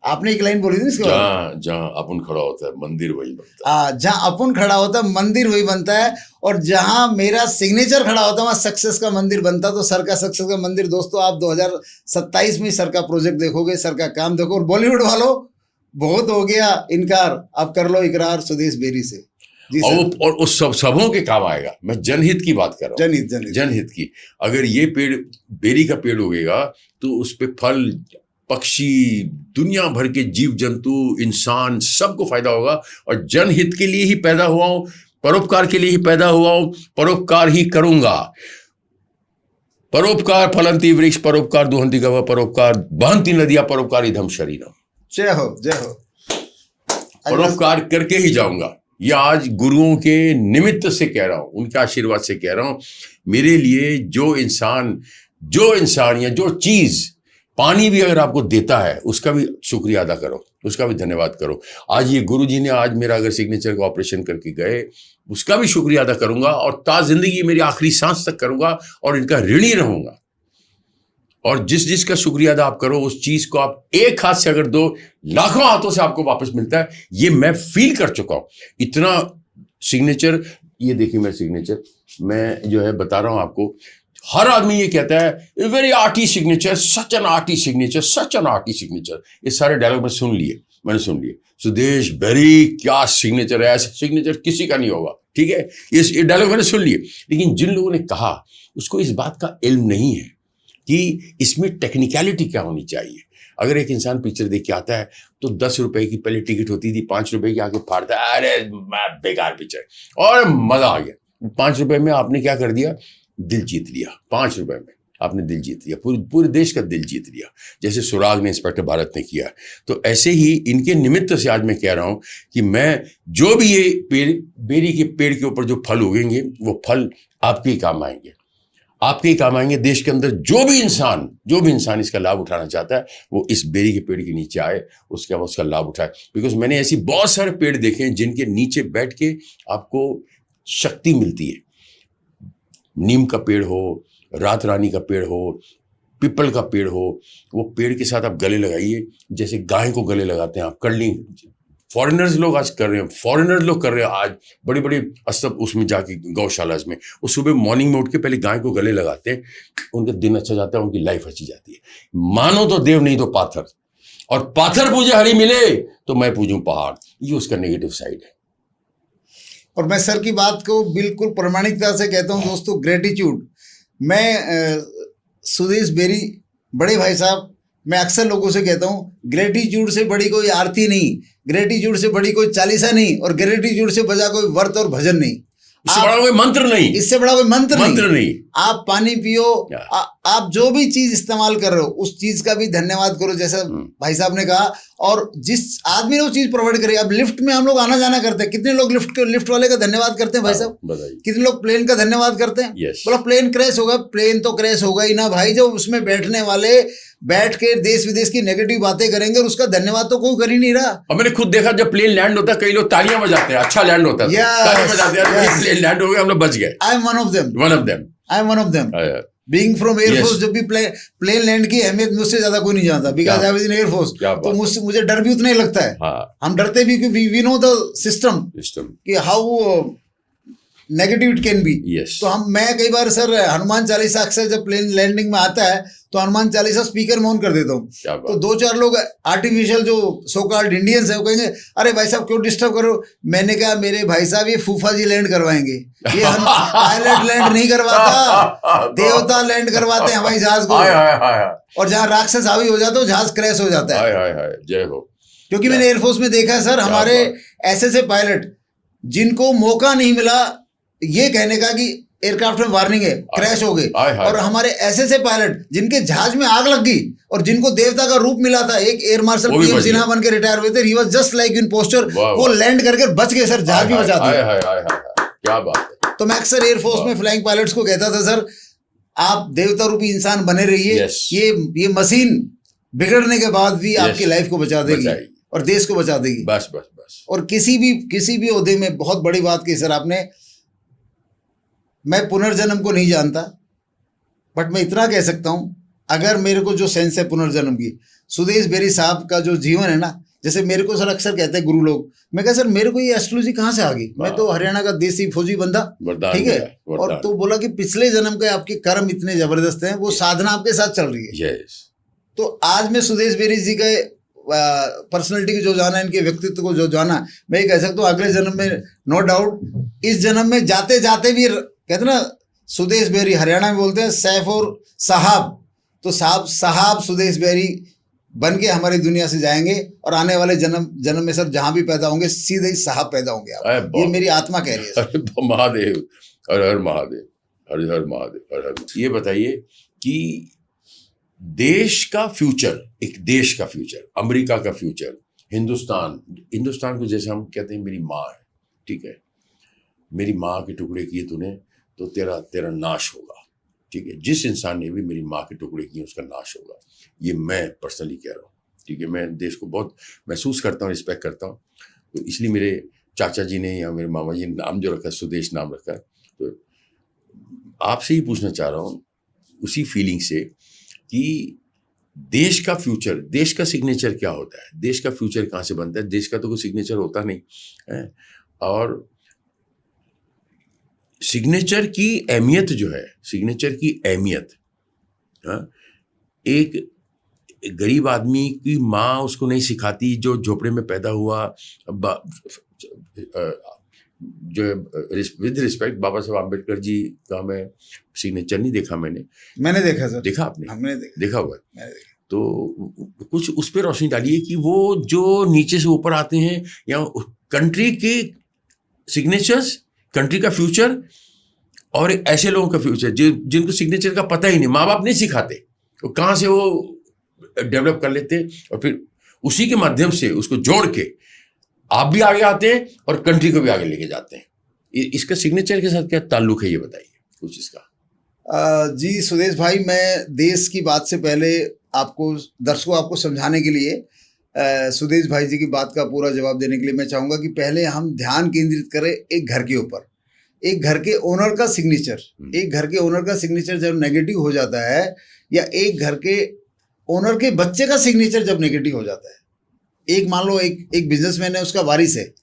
आपने एक लाइन बोली थी इसके बाद, जहाँ अपन खड़ा होता है मंदिर वही बनता है। जहाँ अपन खड़ा होता है मंदिर वही बनता है, और जहाँ मेरा सिग्नेचर खड़ा होता है वहाँ सक्सेस का मंदिर बनता है। तो सर का सक्सेस का मंदिर दोस्तों आप 2027 में सर का प्रोजेक्ट देखोगे, सर का काम देखो। और बॉलीवुड वालों बहुत हो गया इनकार, अब कर लो इकरार सुदेश बेरी से। और उस सबों के काम आएगा। मैं जनहित की बात कर रहा हूँ, जनहित की। अगर ये पेड़ बेरी का पेड़ उगेगा तो उस पे फल, पक्षी, दुनिया भर के जीव जंतु, इंसान, सबको फायदा होगा। और जनहित के लिए ही पैदा हुआ हूं, परोपकार के लिए ही पैदा हुआ हूं, परोपकार ही करूंगा। परोपकार फलंती वृक्ष, परोपकार दुहंती गवा, परोपकार बहंती नदियां, परोपकार इधम शरीरम। जय हो, जय हो। परोपकार करके ही जाऊंगा। ये आज गुरुओं के निमित्त से कह रहा हूं, उनके आशीर्वाद से कह रहा हूं। मेरे लिए जो इंसान या जो चीज, पानी भी अगर आपको देता है उसका भी शुक्रिया अदा करो, उसका भी धन्यवाद करो। आज ये गुरुजी ने आज मेरा अगर सिग्नेचर का ऑपरेशन करके गए, उसका भी शुक्रिया अदा करूंगा। और ता जिंदगी मेरी आखिरी सांस तक करूंगा और इनका ऋणी रहूंगा। और जिस का शुक्रिया अदा आप करो, उस चीज को आप एक हाथ से अगर दो, लाखों हाथों से आपको वापस मिलता है। ये मैं फील कर चुका हूं। इतना सिग्नेचर, ये देखिए मेरा सिग्नेचर, मैं जो है बता रहा हूं आपको। हर आदमी ये कहता है very arty signature, such an arty signature, such an arty signature. ये सारे डायलॉग मैंने सुन लिए। सुदेश बेरी क्या सिग्नेचर है, ऐसा सिग्नेचर किसी का नहीं होगा, ठीक है। ये डायलॉग मैंने सुन लिए। लेकिन जिन लोगों ने कहा, उसको इस बात का इल्म नहीं है कि इसमें टेक्निकलिटी क्या होनी चाहिए। अगर एक इंसान पिक्चर देख के आता है तो 10 रुपए की पहले टिकट होती थी, 5 रुपए की आके फाड़ता है, अरे बेकार पिक्चर, और मजा आ गया। 5 रुपए में आपने क्या कर दिया, दिल जीत लिया। 5 रुपए में आपने दिल जीत लिया, पूरे देश का दिल जीत लिया, जैसे सुराग ने इंस्पेक्टर भारत ने किया। तो ऐसे ही इनके निमित्त से आज मैं कह रहा हूं कि मैं जो भी ये बेरी के पेड़ के ऊपर जो फल उगेंगे, वो फल आपके ही काम आएंगे, आपके ही काम आएंगे। देश के अंदर जो भी इंसान इसका लाभ उठाना चाहता है, वो इस बेरी के पेड़ के नीचे आए, उसके बाद उसका लाभ उठाए। बिकॉज मैंने ऐसी बहुत सारे पेड़ देखे हैं जिनके नीचे बैठ के आपको शक्ति मिलती है। नीम का पेड़ हो, रात रानी का पेड़ हो, पीपल का पेड़ हो, वो पेड़ के साथ आप गले लगाइए, जैसे गाय को गले लगाते हैं आप। कर्लिंग फॉरेनर्स लोग आज कर रहे हैं, आज बड़ी बड़ी सब उसमें जाके गौशाला में वो सुबह मॉर्निंग में उठ के पहले गाय को गले लगाते हैं, उनका दिन अच्छा जाता है, उनकी लाइफ अच्छी जाती है। मानो तो देव नहीं तो पाथर, और पाथर पूजे हरी मिले तो मैं पूजूं पहाड़, ये उसका नेगेटिव साइड है। और मैं सर की बात को बिल्कुल प्रामाणिकता से कहता हूँ दोस्तों, ग्रेटिट्यूड। मैं सुदेश बेरी बड़े भाई साहब, मैं अक्सर लोगों से कहता हूँ, ग्रेटिट्यूड से बड़ी कोई आरती नहीं, ग्रेटिट्यूड से बड़ी कोई चालीसा नहीं, और ग्रेटिट्यूड से बजा कोई व्रत और भजन नहीं, इससे बड़ा कोई मंत्र नहीं, इससे बड़ा कोई मंत्र नहीं। आप पानी पियो, आप जो भी चीज इस्तेमाल कर रहे हो उस चीज का भी धन्यवाद करो, जैसा भाई साहब ने कहा। और जिस आदमी ने वो चीज प्रोवाइड करी, अब लिफ्ट में हम लोग आना जाना करते हैं, कितने लोग लिफ्ट वाले का धन्यवाद करते हैं भाई साहब? कितने लोग प्लेन का धन्यवाद करते हैं? बोला प्लेन क्रैश होगा, प्लेन तो क्रैश होगा ही ना भाई, जब उसमें बैठने वाले बैठ के देश विदेश की नेगेटिव बातें करेंगे और उसका धन्यवाद तो कोई कर ही नहीं रहा। और मैंने खुद देखा जब प्लेन लैंड होता है, कई लोग तालियां बजाते हैं, अच्छा लैंड होता है, तालियां बजाते हैं, प्लेन लैंड हो गया, हम लोग बच गए। I am one of them. Being from air force, जब भी प्लेन लैंड की अहमियत मुझसे ज्यादा कोई नहीं जानता, because I was in air force, तो मुझे डर भी उतना ही लगता है। हम डरते भी क्योंकि वी नो द सिस्टम कि how negative it can be. तो मैं कई बार सर हनुमान चालीसा अक्सर जब प्लेन लैंडिंग में आता है तो हनुमान चालीसा स्पीकर में ऑन कर देता हूँ, तो 2-4 लोग आर्टिफिशियल जो सो कॉल्ड इंडियंस है वो कहेंगे, अरे भाई साहब क्यों डिस्टर्ब करो। मैंने कहा मेरे भाई साहब ये फूफा जी लैंड करवाएंगे, ये हम पायलट लैंड नहीं करवाता, देवता लैंड करवाते हैं हवाई जहाज को, और जहाँ राक्षस हावी हो जाता है जहाज क्रैश हो जाता है। जय हो। क्योंकि मैंने एयरफोर्स में देखा है सर, हमारे ऐसे पायलट जिनको मौका नहीं मिला ये कहने का कि एयरक्राफ्ट में वार्निंग है, क्रैश हो गए, और हमारे ऐसे पायलट जिनके जहाज में आग लग गई और जिनको देवता का रूप मिला था, एक एयर मार्शल पीएम सिन्हा बन के रिटायर हुए थे, he was just like in poster, वो लैंड करके बच गए सर, जहाज भी बचा दिया। क्या बात है। तो मैं अक्सर एयरफोर्स में फ्लाइंग पायलट्स को कहता था, सर आप देवता रूपी इंसान बने रहिए, ये मशीन बिगड़ने के बाद भी आपकी लाइफ को बचा देगी और देश को बचा देगी। बस। और किसी भी ओहदे में बहुत बड़ी बात की सर आपने, मैं पुनर्जन्म को नहीं जानता, बट मैं इतना कह सकता हूं, अगर मेरे को जो सेंस है पुनर्जन्म की, सुदेश बेरी साहब का जो जीवन है ना, जैसे मेरे को सर अक्सर कहते हैं गुरु लोग, मैं कहा सर मेरे को ये एस्ट्रोलॉजी कहाँ से आ गई, मैं तो हरियाणा का देसी फौजी बंदा, ठीक है, और तो बोला कि पिछले जन्म के आपके कर्म इतने जबरदस्त हैं, वो साधना आपके साथ चल रही है। तो आज मैं सुदेश बेरी जी के पर्सनैलिटी को जो जाना, इनके व्यक्तित्व को जो जाना, मैं ये कह सकता हूँ अगले जन्म में नो डाउट, इस जन्म में जाते जाते भी कहते ना सुदेश बेरी, हरियाणा में बोलते हैं सैफ और साहब, तो साहब सुदेश बेरी बन के हमारी दुनिया से जाएंगे, और आने वाले जन्म में सर जहां भी पैदा होंगे सीधे ही साहब पैदा होंगे आप। ये मेरी आत्मा कह रही है। महादेव, हर हर महादेव, हर हर महादेव, हर हर। ये बताइए कि देश का फ्यूचर, एक देश का फ्यूचर, अमेरिका का फ्यूचर, हिंदुस्तान को जैसे हम कहते हैं मेरी माँ है, ठीक है, मेरी माँ के टुकड़े किए तूने तो तेरा नाश होगा, ठीक है। जिस इंसान ने भी मेरी माँ के टुकड़े किए उसका नाश होगा, ये मैं पर्सनली कह रहा हूँ, ठीक है। मैं देश को बहुत महसूस करता हूँ, रिस्पेक्ट करता हूँ, तो इसलिए मेरे चाचा जी ने या मेरे मामा जी ने नाम जो रखा, सुदेश नाम रखा। तो आपसे ही पूछना चाह रहा हूँ उसी फीलिंग से कि देश का फ्यूचर, देश का सिग्नेचर क्या होता है, देश का फ्यूचर कहाँ से बनता है? देश का तो कोई सिग्नेचर होता नहीं है, और सिग्नेचर की अहमियत जो है, सिग्नेचर की अहमियत, एक गरीब आदमी की माँ उसको नहीं सिखाती, जो झोपड़े में पैदा हुआ, जो विद रिस्पेक्ट बाबा साहब आम्बेडकर जी का मैं सिग्नेचर नहीं देखा, मैंने देखा सर। देखा आपने? हमने देखा हुआ है। तो कुछ उस पर रोशनी डालिए कि वो जो नीचे से ऊपर आते हैं, या कंट्री के सिग्नेचर्स, कंट्री का फ्यूचर, और ऐसे लोगों का फ्यूचर जिनको सिग्नेचर का पता ही नहीं, माँ बाप नहीं सिखाते, तो कहाँ से वो डेवलप कर लेते हैं, और फिर उसी के माध्यम से उसको जोड़ के आप भी आगे आते हैं और कंट्री को भी आगे लेके जाते हैं। इसका सिग्नेचर के साथ क्या ताल्लुक है, ये बताइए कुछ इसका। जी सुदेश भाई, मैं देश की बात से पहले आपको, दर्शकों आपको समझाने के लिए, सुदेश भाई जी की बात का पूरा जवाब देने के लिए मैं चाहूँगा कि पहले हम ध्यान केंद्रित करें एक घर के ऊपर, एक घर के ओनर का सिग्नेचर, एक घर के ओनर का सिग्नेचर जब नेगेटिव हो जाता है, या एक घर के ओनर के बच्चे का सिग्नेचर जब नेगेटिव हो जाता है, एक मान लो एक बिजनेसमैन है, उसका वारिस है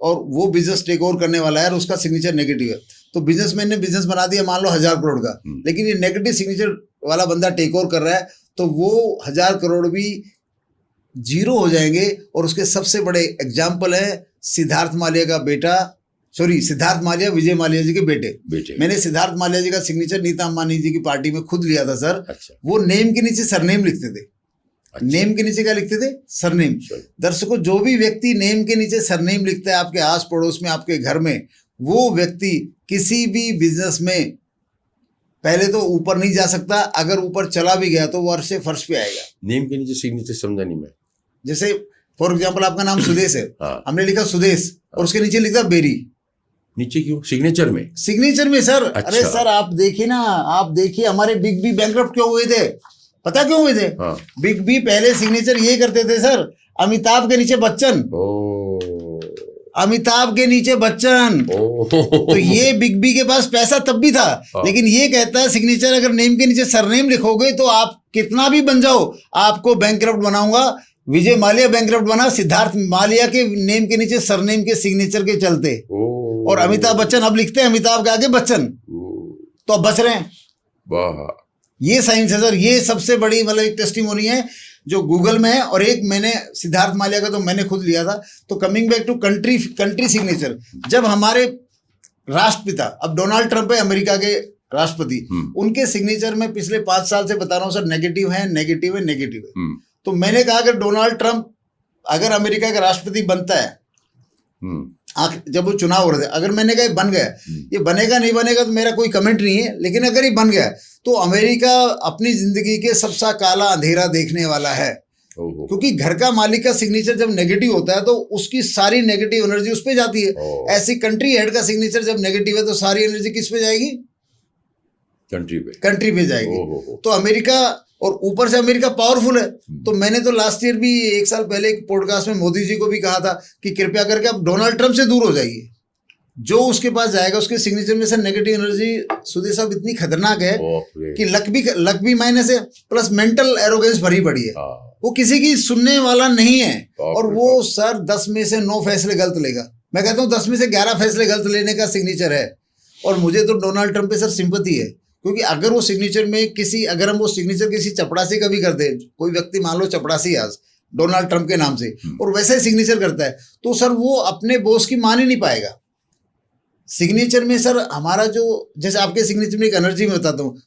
और वो बिजनेस टेक ओवर करने वाला है और उसका सिग्नेचर नेगेटिव है, तो बिजनेसमैन ने बिजनेस बना दिया मान लो 1000 करोड़ का, लेकिन ये नेगेटिव सिग्नेचर वाला बंदा टेक ओवर कर रहा है, तो वो 1000 करोड़ भी जीरो हो जाएंगे। और उसके सबसे बड़े एग्जाम्पल है सिद्धार्थ मालिया का बेटा, सिद्धार्थ मालिया विजय मालिया जी के बेटे। मैंने सिद्धार्थ मालिया जी का सिग्नेचर नीता अंबानी जी की पार्टी में खुद लिया था सर। अच्छा। वो नेम के नीचे सरनेम लिखते थे। अच्छा। नेम के नीचे क्या लिखते थे? सरनेम। दर्शकों, जो भी व्यक्ति नेम के नीचे सरनेम लिखता है आपके आस पड़ोस में, आपके घर में, वो व्यक्ति किसी भी बिजनेस में पहले तो ऊपर नहीं जा सकता, अगर ऊपर चला भी गया तो वो अर्श से फर्श पे आएगा। नेम के नीचे सिग्नेचर समझा नहीं मैं। जैसे फॉर एग्जाम्पल आपका नाम सुदेश है। हाँ। हमने लिखा सुदेश और उसके नीचे लिखा बेरी। नीचे क्यों? सिग्नेचर में? सिग्नेचर में सर। अच्छा। अरे सर आप देखिए ना, आप देखिए हमारे बिग बी बैंकरप्ट क्यों हुए थे? पता क्यों हुए थे? हाँ। बिग बी पहले सिग्नेचर ये करते थे सर, अमिताभ के नीचे बच्चन। अमिताभ के नीचे बच्चन। तो ये बिग बी के पास पैसा तब भी था। हाँ। लेकिन ये कहता है सिग्नेचर अगर नेम के नीचे सरनेम लिखोगे तो आप कितना भी बन जाओ, आपको बैंकरप्ट बनाऊंगा। विजय मालिया बैंकरप्ट बना सिद्धार्थ मालिया के नेम के नीचे सरनेम के सिग्नेचर के चलते। और अमिताभ बच्चन अब लिखते हैं अमिताभ के आगे बच्चन, तो अब बच रहे हैं। वाह, ये साइंस है सर। ये सबसे बड़ी मतलब एक टेस्टिमोनी है जो गूगल में है। और एक मैंने सिद्धार्थ मालिया का तो मैंने खुद लिया था। तो coming back to country signature, जब हमारे राष्ट्रपिता, अब डोनाल्ड ट्रंप है अमेरिका के राष्ट्रपति, उनके सिग्नेचर में पिछले 5 साल से बता रहा हूं सर, नेगेटिव है। तो मैंने कहा अगर डोनाल्ड ट्रंप अगर अमेरिका का राष्ट्रपति बनता है, जब वो चुनाव हो रहे थे, अगर मैंने कहा बन गया, ये बनेगा नहीं बनेगा तो मेरा कोई कमेंट नहीं है, लेकिन अगर ये बन गया तो अमेरिका अपनी जिंदगी के सबसे काला अंधेरा देखने वाला है। क्योंकि घर का मालिक का सिग्नेचर जब नेगेटिव होता है तो उसकी सारी नेगेटिव एनर्जी उस पे जाती है। ऐसी कंट्री हेड का सिग्नेचर जब नेगेटिव है तो सारी एनर्जी किस पे जाएगी? कंट्री पे जाएगी। तो अमेरिका, और ऊपर से अमेरिका पावरफुल है। तो मैंने तो लास्ट ईयर भी 1 साल पहले एक पॉडकास्ट में मोदी जी को भी कहा था कि कृपया करके आप डोनाल्ड ट्रंप से दूर हो जाइए। जो उसके पास जाएगा उसके सिग्नेचर में से नेगेटिव एनर्जी सुधीर साहब इतनी खतरनाक है कि लक भी माइनस है, प्लस मेंटल एरोगेंस भरी पड़ी है। वो किसी की सुनने वाला नहीं है। और वो सर 10 में से 9 फैसले गलत लेगा। मैं कहता हूँ 10 में से 11 फैसले गलत लेने का सिग्नेचर है। और मुझे तो डोनाल्ड ट्रंप पे सर सिंपैथी है, क्योंकि अगर वो सिग्नेचर में अगर हम वो सिग्नेचर किसी चपड़ासी का भी कर दे, कोई व्यक्ति मान लो चपड़ासी आज डोनाल्ड ट्रंप के नाम से, और वैसे ही सिग्नेचर करता है, तो सर वो अपने बॉस की मान ही नहीं पाएगा। सिग्नेचर में सर हमारा जो, जैसे आपके सिग्नेचर में एक एनर्जी में बताता हूँ,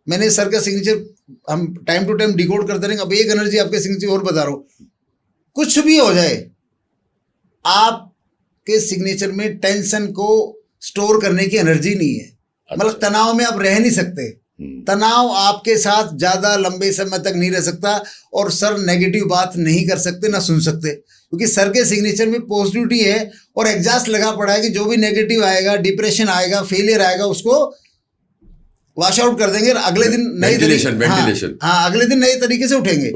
मैंने सर का सिग्नेचर हम टाइम टू टाइम डिकोड करते रहेंगे। अब एक एनर्जी आपके सिग्नेचर और बता रहा हूँ, कुछ भी हो जाए आपके सिग्नेचर में टेंशन को स्टोर करने की एनर्जी नहीं है। मतलब तनाव में आप रह नहीं सकते। तनाव आपके साथ ज्यादा लंबे समय तक नहीं रह सकता। और सर नेगेटिव बात नहीं कर सकते ना सुन सकते, क्योंकि सर के सिग्नेचर में पॉजिटिविटी है और एग्जॉस्ट लगा पड़ा है कि जो भी नेगेटिव आएगा, डिप्रेशन आएगा, फेलियर आएगा, उसको वॉश आउट कर देंगे। अगले दिन नए तरीके, हाँ अगले दिन नए तरीके से उठेंगे।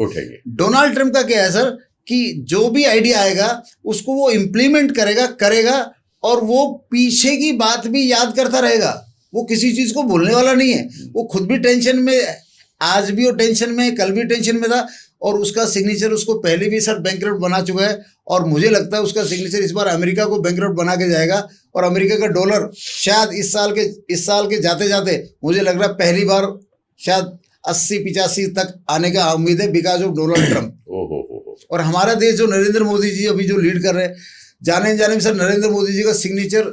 डोनाल्ड ट्रंप का क्या है सर कि जो भी आइडिया आएगा उसको वो इम्प्लीमेंट करेगा और वो पीछे की बात भी याद करता रहेगा। वो किसी चीज को भूलने वाला नहीं है। वो खुद भी टेंशन में, आज भी वो टेंशन में, कल भी टेंशन में था। और उसका सिग्नेचर उसको पहले भी सर बैंकरप्ट बना चुका है। और मुझे लगता है उसका सिग्नेचर इस बार अमेरिका को बैंकरप्ट बना के जाएगा। और अमेरिका का डॉलर शायद इस साल के जाते जाते मुझे लग रहा है पहली बार शायद 80-85 तक आने का उम्मीद है, बिकॉज ऑफ डोनाल्ड ट्रंप। और हमारा देश जो नरेंद्र मोदी जी अभी जो लीड कर रहे हैं, जाने में सर नरेंद्र मोदी जी का सिग्नेचर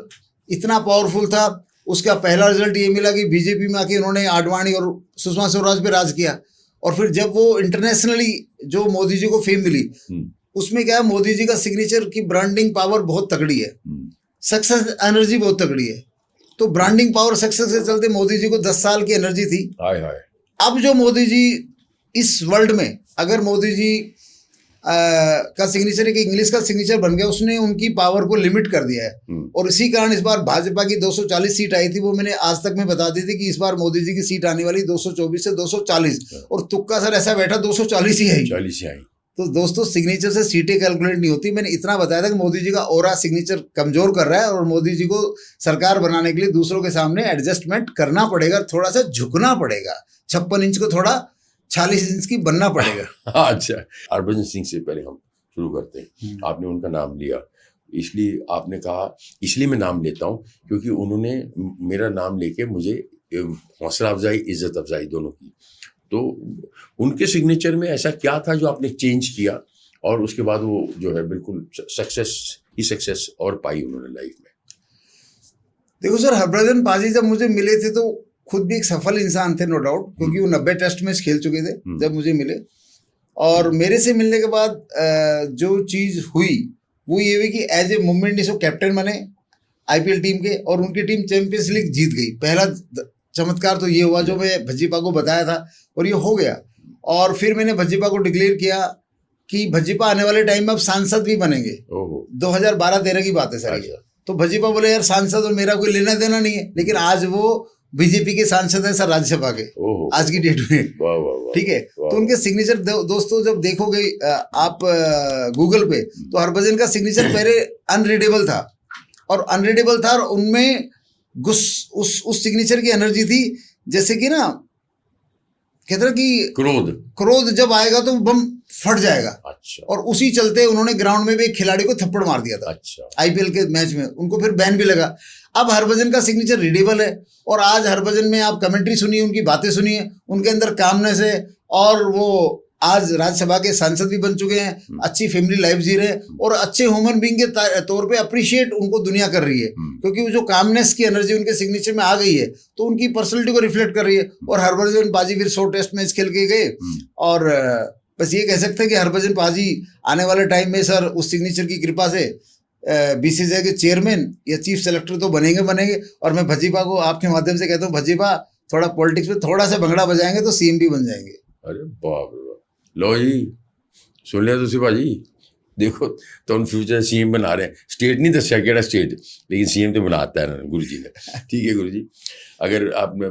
इतना पावरफुल था। उसका पहला रिजल्ट ये मिला कि बीजेपी में आके उन्होंने आडवाणी और सुषमा स्वराज पे राज किया। और फिर जब वो इंटरनेशनली जो मोदी जी को फेम मिली, उसमें क्या है, मोदी जी का सिग्नेचर की ब्रांडिंग पावर बहुत तगड़ी है, सक्सेस एनर्जी बहुत तगड़ी है। तो ब्रांडिंग पावर सक्सेस के चलते मोदी जी को 10 साल की एनर्जी थी। अब जो मोदी जी इस वर्ल्ड में, अगर मोदी जी का सिग्नेचर एक इंग्लिश का सिग्नेचर बन गया, उसने उनकी पावर को लिमिट कर दिया है। और इसी कारण इस बार भाजपा की 240 सीट आई थी, वो मैंने आज तक में बता दी थी कि इस बार मोदी जी की सीट आने वाली 224 से 240। और तुक्का सर ऐसा बैठा 240 ही आई। तो दोस्तों सिग्नेचर से सीटें कैलकुलेट नहीं होती। मैंने इतना बताया था कि मोदी जी का ऑरा सिग्नेचर कमजोर कर रहा है और मोदी जी को सरकार बनाने के लिए दूसरों के सामने एडजस्टमेंट करना पड़ेगा, थोड़ा सा झुकना पड़ेगा, 56 इंच को थोड़ा 46 इंच की बनना पड़ेगा। अच्छा, हरभजन सिंह से पहले हम शुरू करते हैं। आपने उनका नाम लिया, इसलिए आपने कहा, इसलिए मैं नाम लेता हूँ क्योंकि उन्होंने मेरा नाम लेके मुझे हौसला अफजाई, इज्जत अफजाई दोनों की। तो उनके सिग्नेचर में ऐसा क्या था जो आपने चेंज किया और उसके बाद वो जो है बिल्कुल सक्सेस और पाई उन्होंने लाइफ में? देखो सर, हरभजन पाजी जब मुझे मिले थे तो खुद भी एक सफल इंसान थे, नो डाउट, क्योंकि वो 90 टेस्ट मैच खेल चुके थे जब मुझे मिले। और मेरे से मिलने के बाद जो चीज़ हुई वो ये हुई कि एज ए मूवमेंट इस कैप्टन बने आईपीएल टीम के और उनकी टीम चैंपियंस लीग जीत गई। पहला चमत्कार तो ये हुआ जो मैं भज्जीपा को बताया था और ये हो गया। और फिर मैंने भज्जीपा को डिक्लेयर किया कि भज्जीपा आने वाले टाइम में अब सांसद भी बनेंगे। 2012-13 की बात है सर ये। तो भज्जीपा बोले यार सांसद और मेरा कोई लेना देना नहीं है, लेकिन आज वो बीजेपी के सांसद हैं सर, राज्यसभा के आज की डेट में। ठीक है, तो उनके सिग्नेचर दोस्तों जब देखोगे आप गूगल पे तो हरभजन का सिग्नेचर पहले अनरीडेबल था और उनमें उस सिग्नेचर की एनर्जी थी जैसे कि ना कहते हैं कि क्रोध जब आएगा तो बम फट जाएगा। अच्छा। और उसी चलते उन्होंने ग्राउंड में भी एक खिलाड़ी को थप्पड़ मार दिया था। अच्छा। आईपीएल के मैच में, उनको फिर बैन भी लगा। अब हरभजन का सिग्नेचर रीडेबल है और आज हरभजन में आप कमेंट्री सुनिए, उनकी बातें सुनिए, उनके अंदर कामनेस है और वो आज राज्यसभा के सांसद भी बन चुके हैं, अच्छी फैमिली लाइफ जी रहे हैं और अच्छे ह्यूमन बीइंग के तौर पे अप्रिशिएट उनको दुनिया कर रही है, क्योंकि वो जो कामनेस की एनर्जी उनके सिग्नेचर में आ गई है तो उनकी पर्सनैलिटी को रिफ्लेक्ट कर रही है। और हरभजन पाजी फिर 100 टेस्ट मैच खेल के गए और बस ये कह सकते हैं कि हरभजन पाजी आने वाले टाइम में सर उस सिग्नेचर की कृपा से बीसीसीआई के चेयरमैन या चीफ सेलेक्टर तो बनेंगे। और मैं भज्जीपा को आपके माध्यम से कहता हूँ, भज्जीपा थोड़ा पॉलिटिक्स में थोड़ा सा भंगड़ा बजाएंगे तो सीएम भी बन जाएंगे। अरे बाप रे, लो जी सुन लिया तुसी भाजी, देखो तो फ्यूचर सीएम बना रहे हैं। स्टेट नहीं दस्या केड़ा स्टेट, लेकिन सीएम तो बनाता है गुरु जी ने। ठीक है गुरु जी, अगर आपने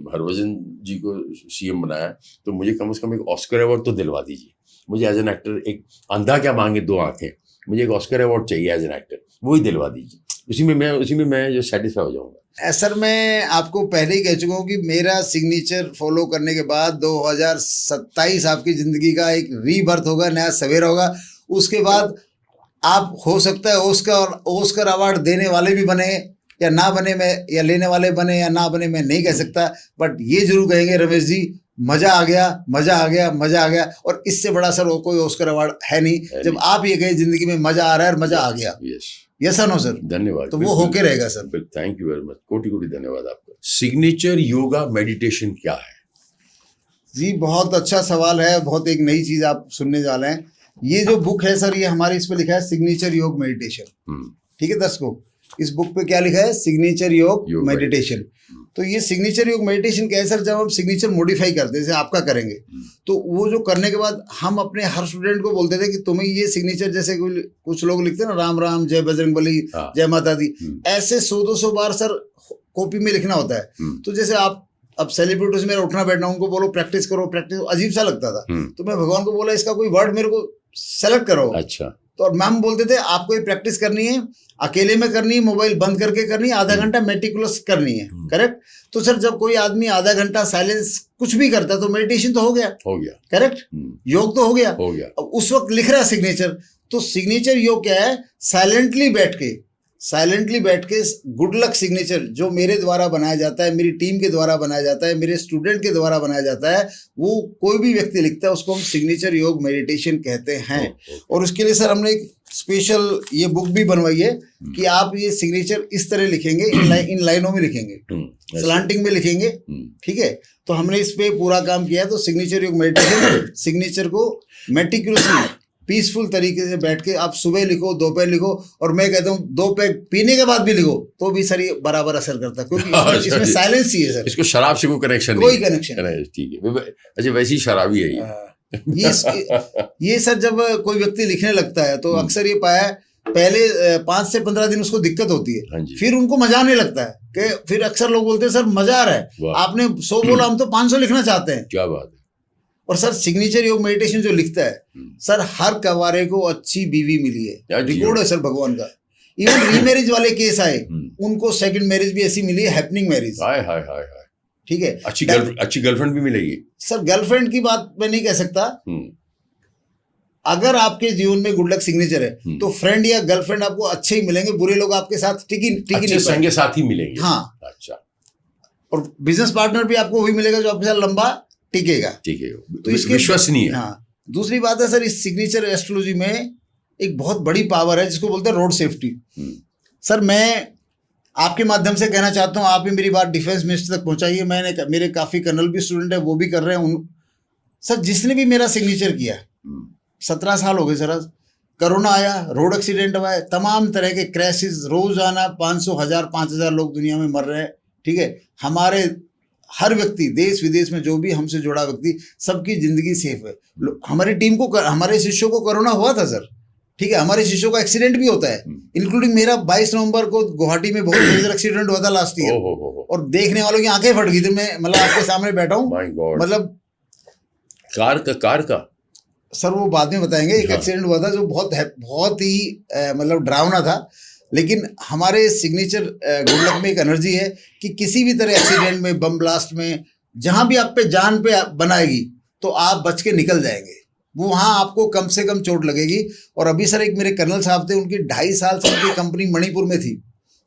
हरभजन जी को सीएम बनाया तो मुझे कम से कम एक ऑस्कर अवार्ड तो दिलवा दीजिए। मुझे एज एन एक्टर, एक अंधा क्या मांगे दो आंखें, मुझे एक ऑस्कर अवार्ड चाहिए एज एन एक्टर, वो ही दिलवा दीजिए। उसी में मैं जो सेटिस्फाई हो जाऊंगा। सर मैं आपको पहले ही कह चुका हूँ कि मेरा सिग्नेचर फॉलो करने के बाद 2027 आपकी ज़िंदगी का एक रीबर्थ होगा, नया सवेरा होगा। उसके बाद आप हो सकता है ऑस्कर अवार्ड देने वाले भी बने या ना बने, मैं या लेने वाले बने या ना बने मैं नहीं कह सकता, बट ये जरूर कहेंगे रमेश जी मज़ा आ गया। और इससे बड़ा सर वो कोई ऑस्कर अवार्ड है नहीं जब आप ये कहे जिंदगी में मज़ा आ रहा है और मज़ा आ गया। यस सर, नो सर, धन्यवाद। तो वो होके रहेगा sir. Thank you very much, कोटि धन्यवाद आपका। सिग्नेचर योगा मेडिटेशन क्या है? जी बहुत अच्छा सवाल है, बहुत एक नई चीज आप सुनने जा रहे हैं। ये जो बुक है सर, ये हमारे इस पे लिखा है सिग्नेचर योग मेडिटेशन। ठीक है दर्शकों, इस बुक पे क्या लिखा है? सिग्नेचर योग मेडिटेशन। तो ये सिग्नेचर योग मेडिटेशन क्या है सर? जब हम सिग्नेचर मॉडिफाई करते हैं, जैसे आपका करेंगे, तो वो जो करने के बाद हम अपने हर स्टूडेंट को बोलते थे कि तुम्हें ये सिग्नेचर, जैसे कुछ लोग लिखते हैं ना राम राम, जय बजरंगबली, जय माता दी, ऐसे 100-200 बार सर कॉपी में लिखना होता है। तो जैसे आप अब सेलिब्रिटीज मेरा उठना बैठना, उनको बोलो प्रैक्टिस करो, अजीब सा लगता था। तो मैं भगवान को बोला इसका कोई वर्ड मेरे को सेलेक्ट करो। अच्छा। तो और मैम बोलते थे आपको ये प्रैक्टिस करनी है, अकेले में करनी है, मोबाइल बंद करके करनी है, आधा घंटा मेटिकुलस करनी है। करेक्ट। तो सर जब कोई आदमी आधा घंटा साइलेंस कुछ भी करता है तो मेडिटेशन तो हो गया। करेक्ट। योग तो हो गया। अब उस वक्त लिख रहा है सिग्नेचर, तो सिग्नेचर योग क्या है? साइलेंटली बैठ के गुड लक सिग्नेचर जो मेरे द्वारा बनाया जाता है, मेरी टीम के द्वारा बनाया जाता है, मेरे स्टूडेंट के द्वारा बनाया जाता है, वो कोई भी व्यक्ति लिखता है उसको हम सिग्नेचर योग मेडिटेशन कहते हैं। और उसके लिए सर हमने एक स्पेशल ये बुक भी बनवाई है कि आप ये सिग्नेचर इस तरह लिखेंगे, इन लाइनों में लिखेंगे, स्लांटिंग में लिखेंगे। ठीक है, तो हमने इस पे पूरा काम किया है। तो सिग्नेचर योग मेडिटेशन, सिग्नेचर को मेटिकुलसली पीसफुल तरीके से बैठ के आप सुबह लिखो, दोपहर लिखो, और मैं कहता हूँ 2 पैक पीने के बाद भी लिखो तो भी सर ये बराबर असर करता है, क्योंकि इसमें साइलेंस ही है सर। इसको शराब से कोई कनेक्शन कोई कनेक्शन नहीं। ठीक है, अच्छा वैसी शराबी है ये सर जब कोई व्यक्ति लिखने लगता है तो अक्सर ये पाया है पहले 5 से 15 दिन उसको दिक्कत होती है, फिर उनको मजा आने लगता है कि फिर अक्सर लोग बोलते हैं सर मजा आ रहा है, आपने 100 बोला, हम तो 500 लिखना चाहते हैं। क्या बात है। और सर सिग्नेचर योग मेडिटेशन जो लिखता है सर, हर कवारे को अच्छी बीवी मिली है, रिकॉर्ड है सर भगवान का। इवन रीमैरिज वाले केस आए, उनको सेकंड मैरिज भी ऐसी मिली है, हैपनिंग मैरिज। हाय हाय हाय हाय, ठीक है, अच्छी गर्लफ्रेंड भी मिलेगी सर। गर्लफ्रेंड की बात मैं नहीं कह सकता, अगर आपके जीवन में गुड लक सिग्नेचर है तो फ्रेंड या गर्लफ्रेंड आपको अच्छे ही मिलेंगे, बुरे लोग आपके साथ टिकी नहीं, संगे साथ ही मिलेंगे। हाँ, अच्छा। और बिजनेस पार्टनर भी आपको वही मिलेगा जो आपके साथ लंबा टिकेगा, ठीक है, तो इसके विश्वसनीय। हाँ, दूसरी बात है सर, इस सिग्नेचर एस्ट्रोलॉजी में एक बहुत बड़ी पावर है जिसको बोलते हैं रोड सेफ्टी। सर मैं आपके माध्यम से कहना चाहता हूँ, आप भी मेरी बात डिफेंस मिनिस्टर तक पहुंचाइए। मेरे काफी कर्नल भी स्टूडेंट है, वो भी कर रहे हैं। सर जिसने भी मेरा सिग्नेचर किया, 17 साल हो गए सर, कोरोना आया, रोड एक्सीडेंट हुआ है, तमाम तरह के क्रैशेस, रोजाना 500, 1000, 5000 लोग दुनिया में मर रहे हैं। ठीक है, हमारे हर व्यक्ति, देश विदेश में जो भी हमसे जुड़ा व्यक्ति, सबकी जिंदगी सेफ है। हमारी टीम को, हमारे शिष्यों को कोरोना हुआ था सर, ठीक है, हमारे शिष्यों का एक्सीडेंट भी होता है, इंक्लूडिंग मेरा 22 नवंबर को गुवाहाटी में बहुत मेजर एक्सीडेंट हुआ था लास्ट ईयर, और देखने वालों की आंखें फट गई थी। मैं मतलब आपके सामने बैठा हूँ, मतलब कार का सर वो बाद में बताएंगे। एक एक्सीडेंट हुआ था जो बहुत ही मतलब डरावना था, लेकिन हमारे सिग्नेचर गुड लक में एक एनर्जी है कि किसी भी तरह एक्सीडेंट में, बम ब्लास्ट में, जहां भी आप पे जान पे बनाएगी तो आप बच के निकल जाएंगे। वो वहाँ आपको कम से कम चोट लगेगी। और अभी सर एक मेरे कर्नल साहब थे, उनकी 2.5 साल से उनकी कंपनी मणिपुर में थी।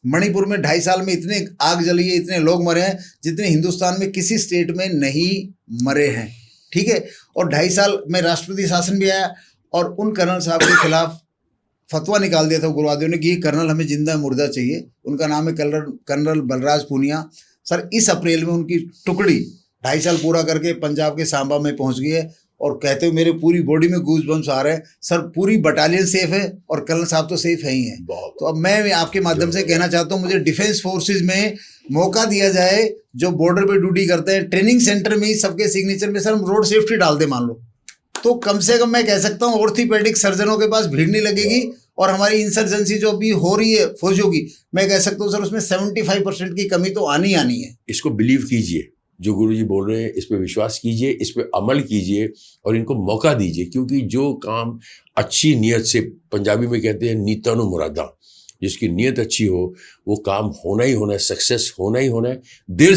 मणिपुर में 2.5 साल में इतने आग जली है, इतने लोग मरे हैं जितने हिंदुस्तान में किसी स्टेट में नहीं मरे हैं। ठीक है, और 2.5 साल में राष्ट्रपति शासन भी आया और उन कर्नल साहब के खिलाफ फतवा निकाल दिया था उग्रवादियों ने कि कर्नल हमें जिंदा मुर्दा चाहिए। उनका नाम है कर्नल बलराज पूनिया। सर इस अप्रैल में उनकी टुकड़ी 2.5 साल पूरा करके पंजाब के सांबा में पहुंच गई है, और कहते हुए मेरे पूरी बॉडी में गूज बम्स आ रहे हैं। सर पूरी बटालियन सेफ है और कर्नल साहब तो सेफ है ही हैं। तो अब मैं आपके माध्यम से कहना चाहता हूँ, मुझे डिफेंस फोर्सेज में मौका दिया जाए, जो बॉर्डर पे ड्यूटी करते हैं, ट्रेनिंग सेंटर में ही सबके सिग्नेचर में सर हम रोड सेफ्टी डाल दें मान लो, तो कम से कम मैं कह सकता हूँ ऑर्थोपेडिक सर्जनों के पास भीड़ नहीं लगेगी। और हमारी इंसर्जेंसी जो अभी हो रही है फौजियों की, मैं कह सकता हूँ सर उसमें 75% की कमी तो आनी है। इसको बिलीव कीजिए, जो गुरुजी बोल रहे हैं इस पे विश्वास कीजिए, इस पे अमल कीजिए और इनको मौका दीजिए, क्योंकि जो काम अच्छी नीयत से, पंजाबी में कहते हैं नीतानु मुरादा, जिसकी नीयत अच्छी हो वो काम होना ही होना है, सक्सेस होना ही होना है। देर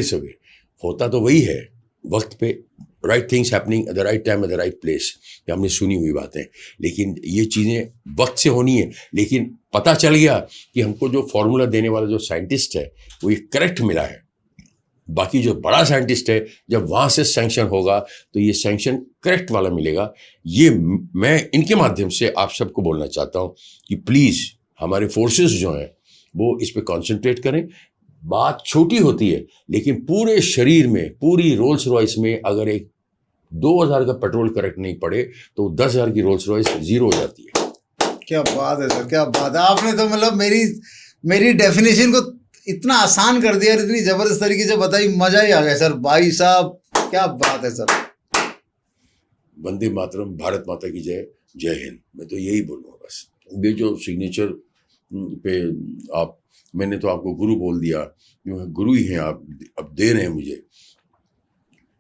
सवेर होता तो वही है, वक्त पे, right things happening at the right time at the right place, ये हमने सुनी हुई बातें। लेकिन ये चीज़ें वक्त से होनी है। लेकिन पता चल गया कि हमको जो फॉर्मूला देने वाला जो साइंटिस्ट है वो ये करेक्ट मिला है। बाकी जो बड़ा साइंटिस्ट है, जब वहाँ से सैंक्शन होगा तो ये सैंक्शन करेक्ट वाला मिलेगा। ये मैं इनके माध्यम से आप सबको बोलना चाहता हूँ कि प्लीज़ हमारे फोर्सेस जो हैं वो इस पे कंसंट्रेट करें। बात छोटी होती है, लेकिन पूरे शरीर में, पूरी रोल्स रॉयस में अगर एक 2000 का पेट्रोल करेक्ट नहीं पड़े तो 10,000 की रोल्स रॉयस जीरो हो जाती है। क्या बात है सर, क्या बात है। आपने तो मतलब मेरी डेफिनेशन को इतना आसान कर दिया, इतनी जबरदस्त तरीके से बताई, मजा ही आ गया सर। भाई साहब क्या बात है सर। वंदे मातरम, भारत माता की जय, जय हिंद। मैं तो यही बोलूँगा बस। ये जो सिग्नेचर पे मैंने तो आपको गुरु बोल दिया, गुरु ही हैं आप, अब दे रहे हैं मुझे।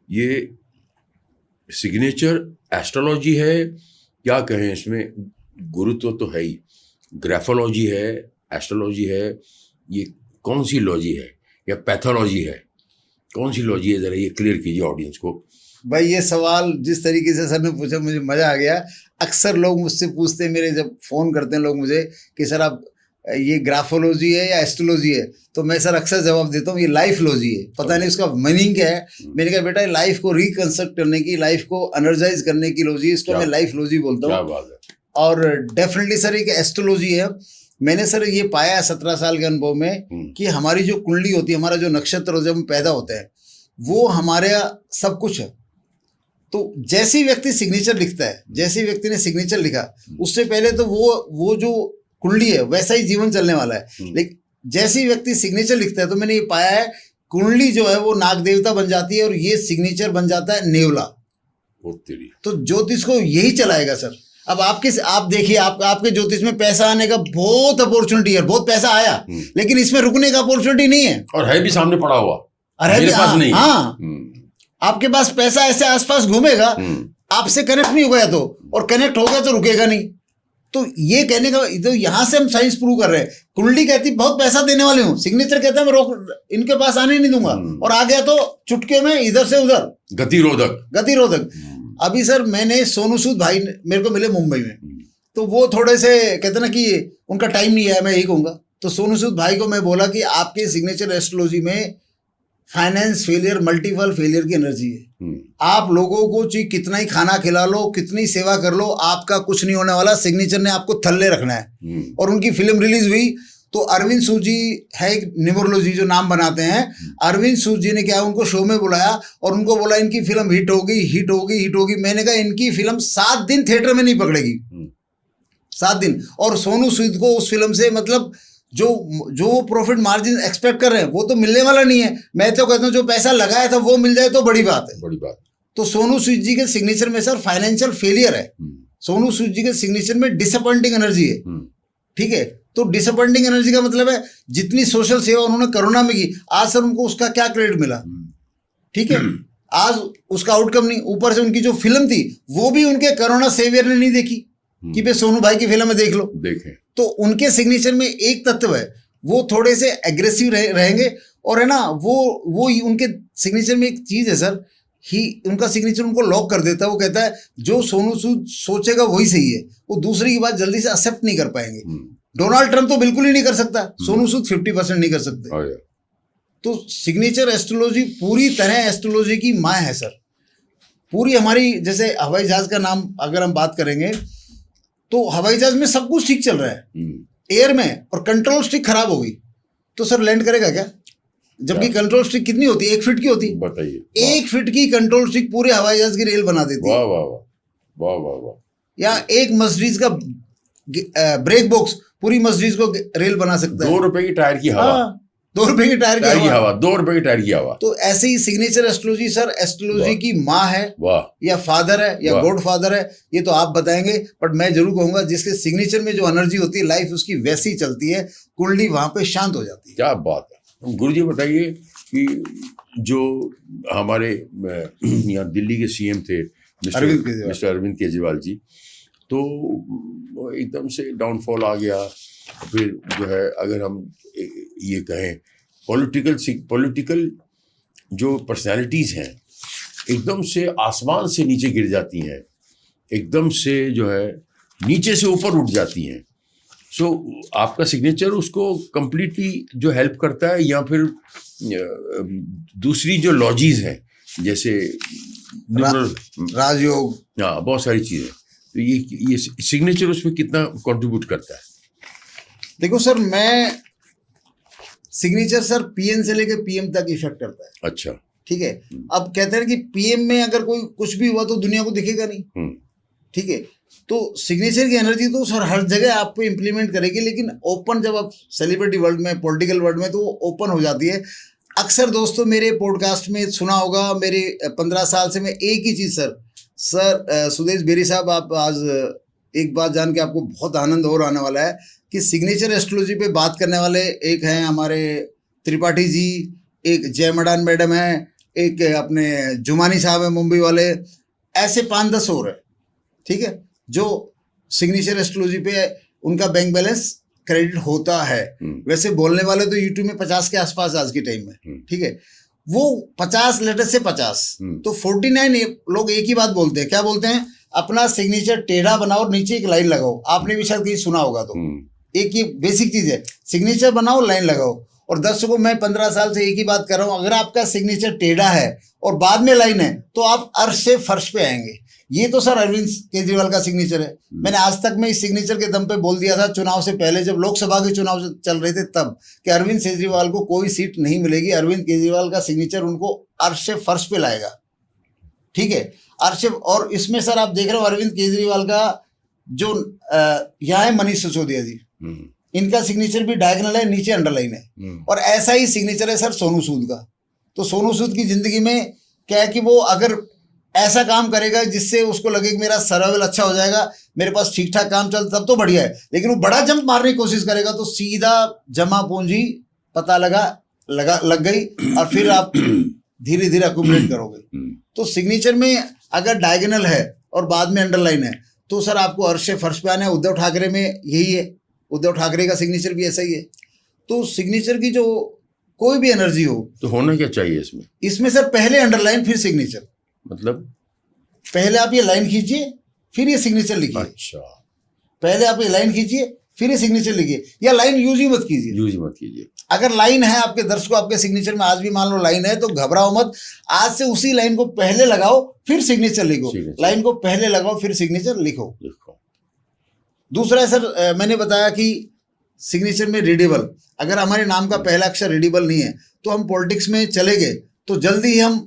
ये सिग्नेचर एस्ट्रोलॉजी है, क्या कहें इसमें, गुरुत्व तो है ही, ग्राफोलॉजी है, एस्ट्रोलॉजी है, ये कौन सी लॉजी है या पैथोलॉजी है, कौन सी लॉजी है, जरा ये क्लियर कीजिए ऑडियंस को। भाई ये सवाल जिस तरीके से सर ने पूछा मुझे मजा आ गया। अक्सर लोग मुझसे पूछते हैं, मेरे जब फोन करते हैं लोग मुझे कि सर आप ये ग्राफोलॉजी है या एस्ट्रोलॉजी है, तो मैं सर अक्सर जवाब देता हूँ ये लाइफलॉजी है। पता नहीं उसका मीनिंग क्या है। मैंने कहा बेटा लाइफ को रिकंस्ट्रक्ट करने की, लाइफ को एनर्जाइज करने की लॉजी, इसको मैं लाइफलॉजी बोलता हूँ। और डेफिनेटली सर एक एस्ट्रोलॉजी है। मैंने सर ये पाया है 17 साल के अनुभव में कि हमारी जो कुंडली होती है, हमारा जो नक्षत्र जब हम पैदा होते हैं वो हमारे सब कुछ है। तो जैसे ही व्यक्ति सिग्नेचर लिखता है, जैसे ही व्यक्ति ने सिग्नेचर लिखा, उससे पहले तो वो जो कुंडली है वैसा ही जीवन चलने वाला है। लेकिन जैसे ही व्यक्ति सिग्नेचर लिखता है, तो मैंने ये पाया है कुंडली जो है वो नाग देवता बन जाती है और ये सिग्नेचर बन जाता है नेवला। तो ज्योतिष को यही चलाएगा सर। अब आप देखिए, आपके ज्योतिष में पैसा आने का बहुत अपॉर्चुनिटी है, बहुत पैसा आया, लेकिन इसमें रुकने का अपॉर्चुनिटी नहीं है, और है भी सामने पड़ा हुआ, मेरे पास नहीं। हाँ, आपके पास पैसा ऐसे आसपास घूमेगा, आपसे कनेक्ट नहीं होगा या तो, और कनेक्ट होगा तो रुकेगा नहीं। तो ये कहने का तो यहां से हम साइंस प्रूव कर रहे हैं। कुंडली कहती बहुत पैसा देने वाले हूँ, सिग्नेचर कहता है मैं रोक इनके पास आने नहीं दूंगा, और आ गया तो चुटकियों में इधर से उधर गतिरोधक। अभी सर मैंने सोनू सूद भाई मेरे को मिले मुंबई में, तो वो थोड़े से कहते ना कि उनका टाइम नहीं है, मैं यही कहूंगा। तो सोनू सूद भाई को मैं बोला कि आपके सिग्नेचर एस्ट्रोलॉजी में फाइनेंस फेलियर, मल्टीपल फेलियर की एनर्जी है। आप लोगों को चाहे कितना ही खाना खिला लो, कितनी सेवा कर लो, आपका कुछ नहीं होने वाला। सिग्नेचर ने आपको थल्ले रखना है। और उनकी फिल्म रिलीज हुई तो अरविंद सूद जी है एक न्यूमरोलॉजी जो नाम बनाते हैं, अरविंद सूद जी ने क्या उनको शो में बुलाया और उनको बोला इनकी फिल्म हिट होगी। मैंने कहा इनकी फिल्म 7 दिन थिएटर में नहीं पकड़ेगी, 7 दिन। और सोनू सूद को उस फिल्म से मतलब जो प्रॉफिट मार्जिन एक्सपेक्ट कर रहे हैं वो तो मिलने वाला नहीं है। मैं तो कहता हूँ जो पैसा लगाया था वो मिल जाए तो बड़ी बात है। तो सोनू सूद जी के सिग्नेचर में सर फाइनेंशियल फेलियर है। सोनू सूद जी के सिग्नेचर में डिसअपॉइंटिंग एनर्जी है। ठीक है, तो डिसअपॉइंटिंग एनर्जी का मतलब है जितनी सोशल सेवा उन्होंने कोरोना में की, आज सर उनको उसका क्या क्रेडिट मिला? ठीक है, आज उसका आउटकम नहीं। ऊपर से उनकी जो फिल्म थी वो भी उनके कोरोना सेवियर ने नहीं देखी कि भाई सोनू भाई की फिल्म में देख लो। तो उनके सिग्नेचर में एक तत्व है, वो थोड़े से एग्रेसिव रहेंगे। और है ना वो उनके सिग्नेचर में एक चीज है सर, उनका सिग्नेचर उनको लॉक कर देता है। वो कहता है जो सोनू सूद सोचेगा वही सही है, वो दूसरी की बात जल्दी से एक्सेप्ट नहीं कर पाएंगे। डोनाल्ड ट्रंप तो बिल्कुल ही नहीं कर सकता, सोनू सूद 50% नहीं कर सकते। तो सिग्नेचर एस्ट्रोलॉजी पूरी तरह एस्ट्रोलॉजी की माँ है सर। पूरी हमारी जैसे हवाई जहाज का नाम अगर हम बात करेंगे तो हवाई जहाज में सब कुछ ठीक चल रहा है, एयर में, और कंट्रोल स्टिक खराब हो गई तो सर लैंड करेगा क्या? जबकि कंट्रोल स्टिक कितनी होती है? 1 फीट की होती है। बताइए, 1 फीट की कंट्रोल स्टिक पूरे हवाई जहाज की रेल बना देती है। वाह वाह वाह। या एक मर्सिडीज का ब्रेक बॉक्स पूरी मर्सिडीज को रेल बना सकता है। 2 रुपए की टायर की हवा, 2 रुपए की टायर की हवा, 2 रुपए की टायर की हवा। तो ऐसे ही सिग्नेचर एस्ट्रोलॉजी सर एस्ट्रोलॉजी की माँ है, या फादर है, या गॉड फादर है, ये तो आप बताएंगे। बट मैं जरूर कहूंगा जिसके सिग्नेचर में जो एनर्जी होती है लाइफ उसकी वैसी ही चलती है, कुंडली वहां पे शांत हो जाती है। क्या बात है। गुरुजी बताइए कि जो हमारे यहाँ दिल्ली के सीएम थे मिस्टर अरविंद केजरीवाल जी, तो एकदम से डाउनफॉल आ गया। फिर जो है अगर हम ये कहें पॉलिटिकल जो पर्सनालिटीज़ हैं एकदम से आसमान से नीचे गिर जाती हैं, एकदम से जो है नीचे से ऊपर उठ जाती हैं। सो आपका सिग्नेचर उसको कंप्लीटली जो हेल्प करता है, या फिर दूसरी जो लॉजीज हैं जैसे राजयोग, हाँ बहुत सारी चीज़ें, तो ये सिग्नेचर उसमें कितना कंट्रीब्यूट करता है? देखो सर, मैं सिग्नेचर सर पीएम से लेकर पीएम तक इफेक्ट करता है। अच्छा, ठीक है। अब कहते हैं कि पीएम में अगर कोई कुछ भी हुआ तो दुनिया को दिखेगा नहीं। ठीक है, तो सिग्नेचर की एनर्जी तो सर हर जगह आपको इम्प्लीमेंट करेगी, लेकिन ओपन जब आप सेलिब्रिटी वर्ल्ड में, पॉलिटिकल वर्ल्ड में, तो वो ओपन हो जाती है। अक्सर दोस्तों मेरे पॉडकास्ट में सुना होगा, मेरे 15 साल से मैं एक ही चीज़ सर सुदेश बेरी साहब, आप आज एक बात जान के आपको बहुत आनंद और आने वाला है कि सिग्नेचर एस्ट्रोलॉजी पे बात करने वाले एक हैं हमारे त्रिपाठी जी, एक जय मडान मैडम है, एक अपने जुमानी साहब है मुंबई वाले, ऐसे 5-10 और है। ठीक है, जो सिग्नेचर एस्ट्रोलॉजी पे उनका बैंक बैलेंस क्रेडिट होता है। वैसे बोलने वाले तो यूट्यूब में 50 के आसपास आज के टाइम में। ठीक है, वो 50 लेटर से 50, तो 49 लोग एक ही बात बोलते हैं। क्या बोलते हैं? अपना सिग्नेचर टेढ़ा बनाओ और नीचे एक लाइन लगाओ। आपने भी शायद कहीं सुना होगा। तो एक ये बेसिक चीज है, सिग्नेचर बनाओ, लाइन लगाओ। और दर्शकों, मैं 15 साल से एक ही बात कर रहा हूं, अगर आपका सिग्नेचर टेढ़ा है और बाद में लाइन है तो आप अर्श से फर्श पे आएंगे। ये तो सर अरविंद केजरीवाल का सिग्नेचर है। मैंने आज तक में इस सिग्नेचर के दम पे बोल दिया था चुनाव से पहले, जब लोकसभा के चुनाव चल रहे थे तब, कि अरविंद केजरीवाल को कोई सीट नहीं मिलेगी। अरविंद केजरीवाल का सिग्नेचर उनको अर्श से फर्श पे लाएगा। ठीक है, अर्श। और इसमें सर आप देख रहे हो अरविंद केजरीवाल का जो यहाँ है मनीष सिसोदिया जी, इनका सिग्नेचर भी डायगोनल है, नीचे अंडरलाइन है। और ऐसा ही सिग्नेचर है सर सोनू सूद का। तो सोनू सूद की जिंदगी में क्या है कि वो अगर ऐसा काम करेगा जिससे उसको लगे कि मेरा सर्वाइवल अच्छा हो जाएगा, मेरे पास ठीक ठाक काम चल, तब तो बढ़िया है। लेकिन वो बड़ा जंप मारने की कोशिश करेगा तो सीधा जमा पूंजी पता लग गई। और फिर आप धीरे धीरे अक्यूमुलेट करोगे। तो सिग्नेचर में अगर डायगोनल है और बाद में अंडरलाइन है तो सर आपको अर्श से फर्श पे आना है। उद्धव ठाकरे में यही है, उद्धव ठाकरे का सिग्नेचर भी ऐसा ही है। तो सिग्नेचर की जो कोई भी एनर्जी हो तो होना क्या चाहिए इसमें? इसमें सर पहले अंडरलाइन फिर सिग्नेचर। मतलब पहले आप ये लाइन खींचिए फिर ये सिग्नेचर लिखिए। अच्छा, पहले आप ये लाइन खींचिए फिर ये सिग्नेचर लिखिए, या लाइन यूज ही मत कीजिए। यूज मत कीजिए। अगर लाइन है आपके दर्शकों, आपके सिग्नेचर में आज भी मान लो लाइन है तो घबराओ मत, आज से उसी लाइन को पहले लगाओ फिर सिग्नेचर लिखो। लाइन को पहले लगाओ फिर सिग्नेचर लिखो। दूसरा है सर, मैंने बताया कि सिग्नेचर में रीडेबल, अगर हमारे नाम का पहला अक्षर रीडेबल नहीं है तो हम पॉलिटिक्स में चले गए तो जल्दी ही हम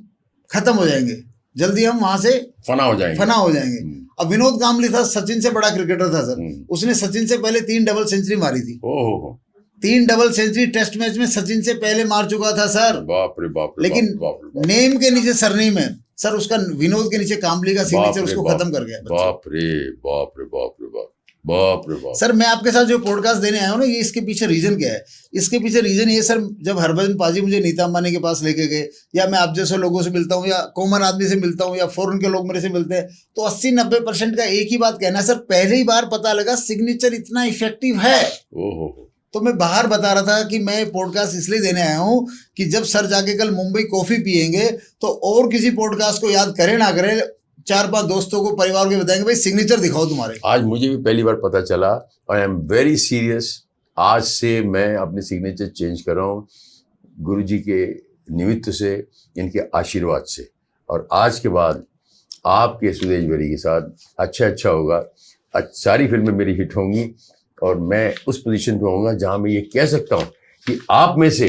खत्म हो जाएंगे, जल्दी हम वहां से फना हो जाएंगे। अब विनोद कांबली था, सचिन से बड़ा क्रिकेटर था सर, उसने सचिन से पहले 3 डबल सेंचुरी मारी थी। 3 डबल सेंचुरी टेस्ट मैच में सचिन से पहले मार चुका था सर। बाप रे बाप। लेकिन नेम के नीचे सरनेम है सर, उसका विनोद के नीचे कांबली का सिग्नेचर उसको खत्म कर गया। बाप रे बाप रे बाप रे बाप, बाप रे बाप। सर मैं आपके साथ जो पॉडकास्ट देने आया हूँ ना, ये इसके पीछे रीजन क्या है? इसके पीछे रीजन ये सर, जब हरभजन पाजी मुझे नीता अंबानी के पास लेके गए, या मैं आप जैसे लोगों से मिलता हूँ, या कॉमन आदमी से मिलता हूँ, या फॉरेन के लोग मेरे से मिलते हैं, तो 80-90% का एक ही बात कहना है सर, पहली बार पता लगा सिग्नेचर इतना इफेक्टिव है। तो मैं बाहर बता रहा था कि मैं पॉडकास्ट इसलिए देने आया हूँ कि जब सर जाके कल मुंबई कॉफी पियेंगे तो और किसी पॉडकास्ट को याद करे ना करे, 4-5 दोस्तों को, परिवार को बताएंगे भाई सिग्नेचर दिखाओ तुम्हारे। आज मुझे भी पहली बार पता चला और आई एम वेरी सीरियस। आज से मैं अपने सिग्नेचर चेंज कर रहा हूँ गुरुजी के निमित्त से, इनके आशीर्वाद से। और आज के बाद आपके सुदेश बेरी के साथ अच्छा होगा, सारी फिल्में मेरी हिट होंगी और मैं उस पोजीशन पे होऊंगा जहां मैं ये कह सकता हूं कि आप में से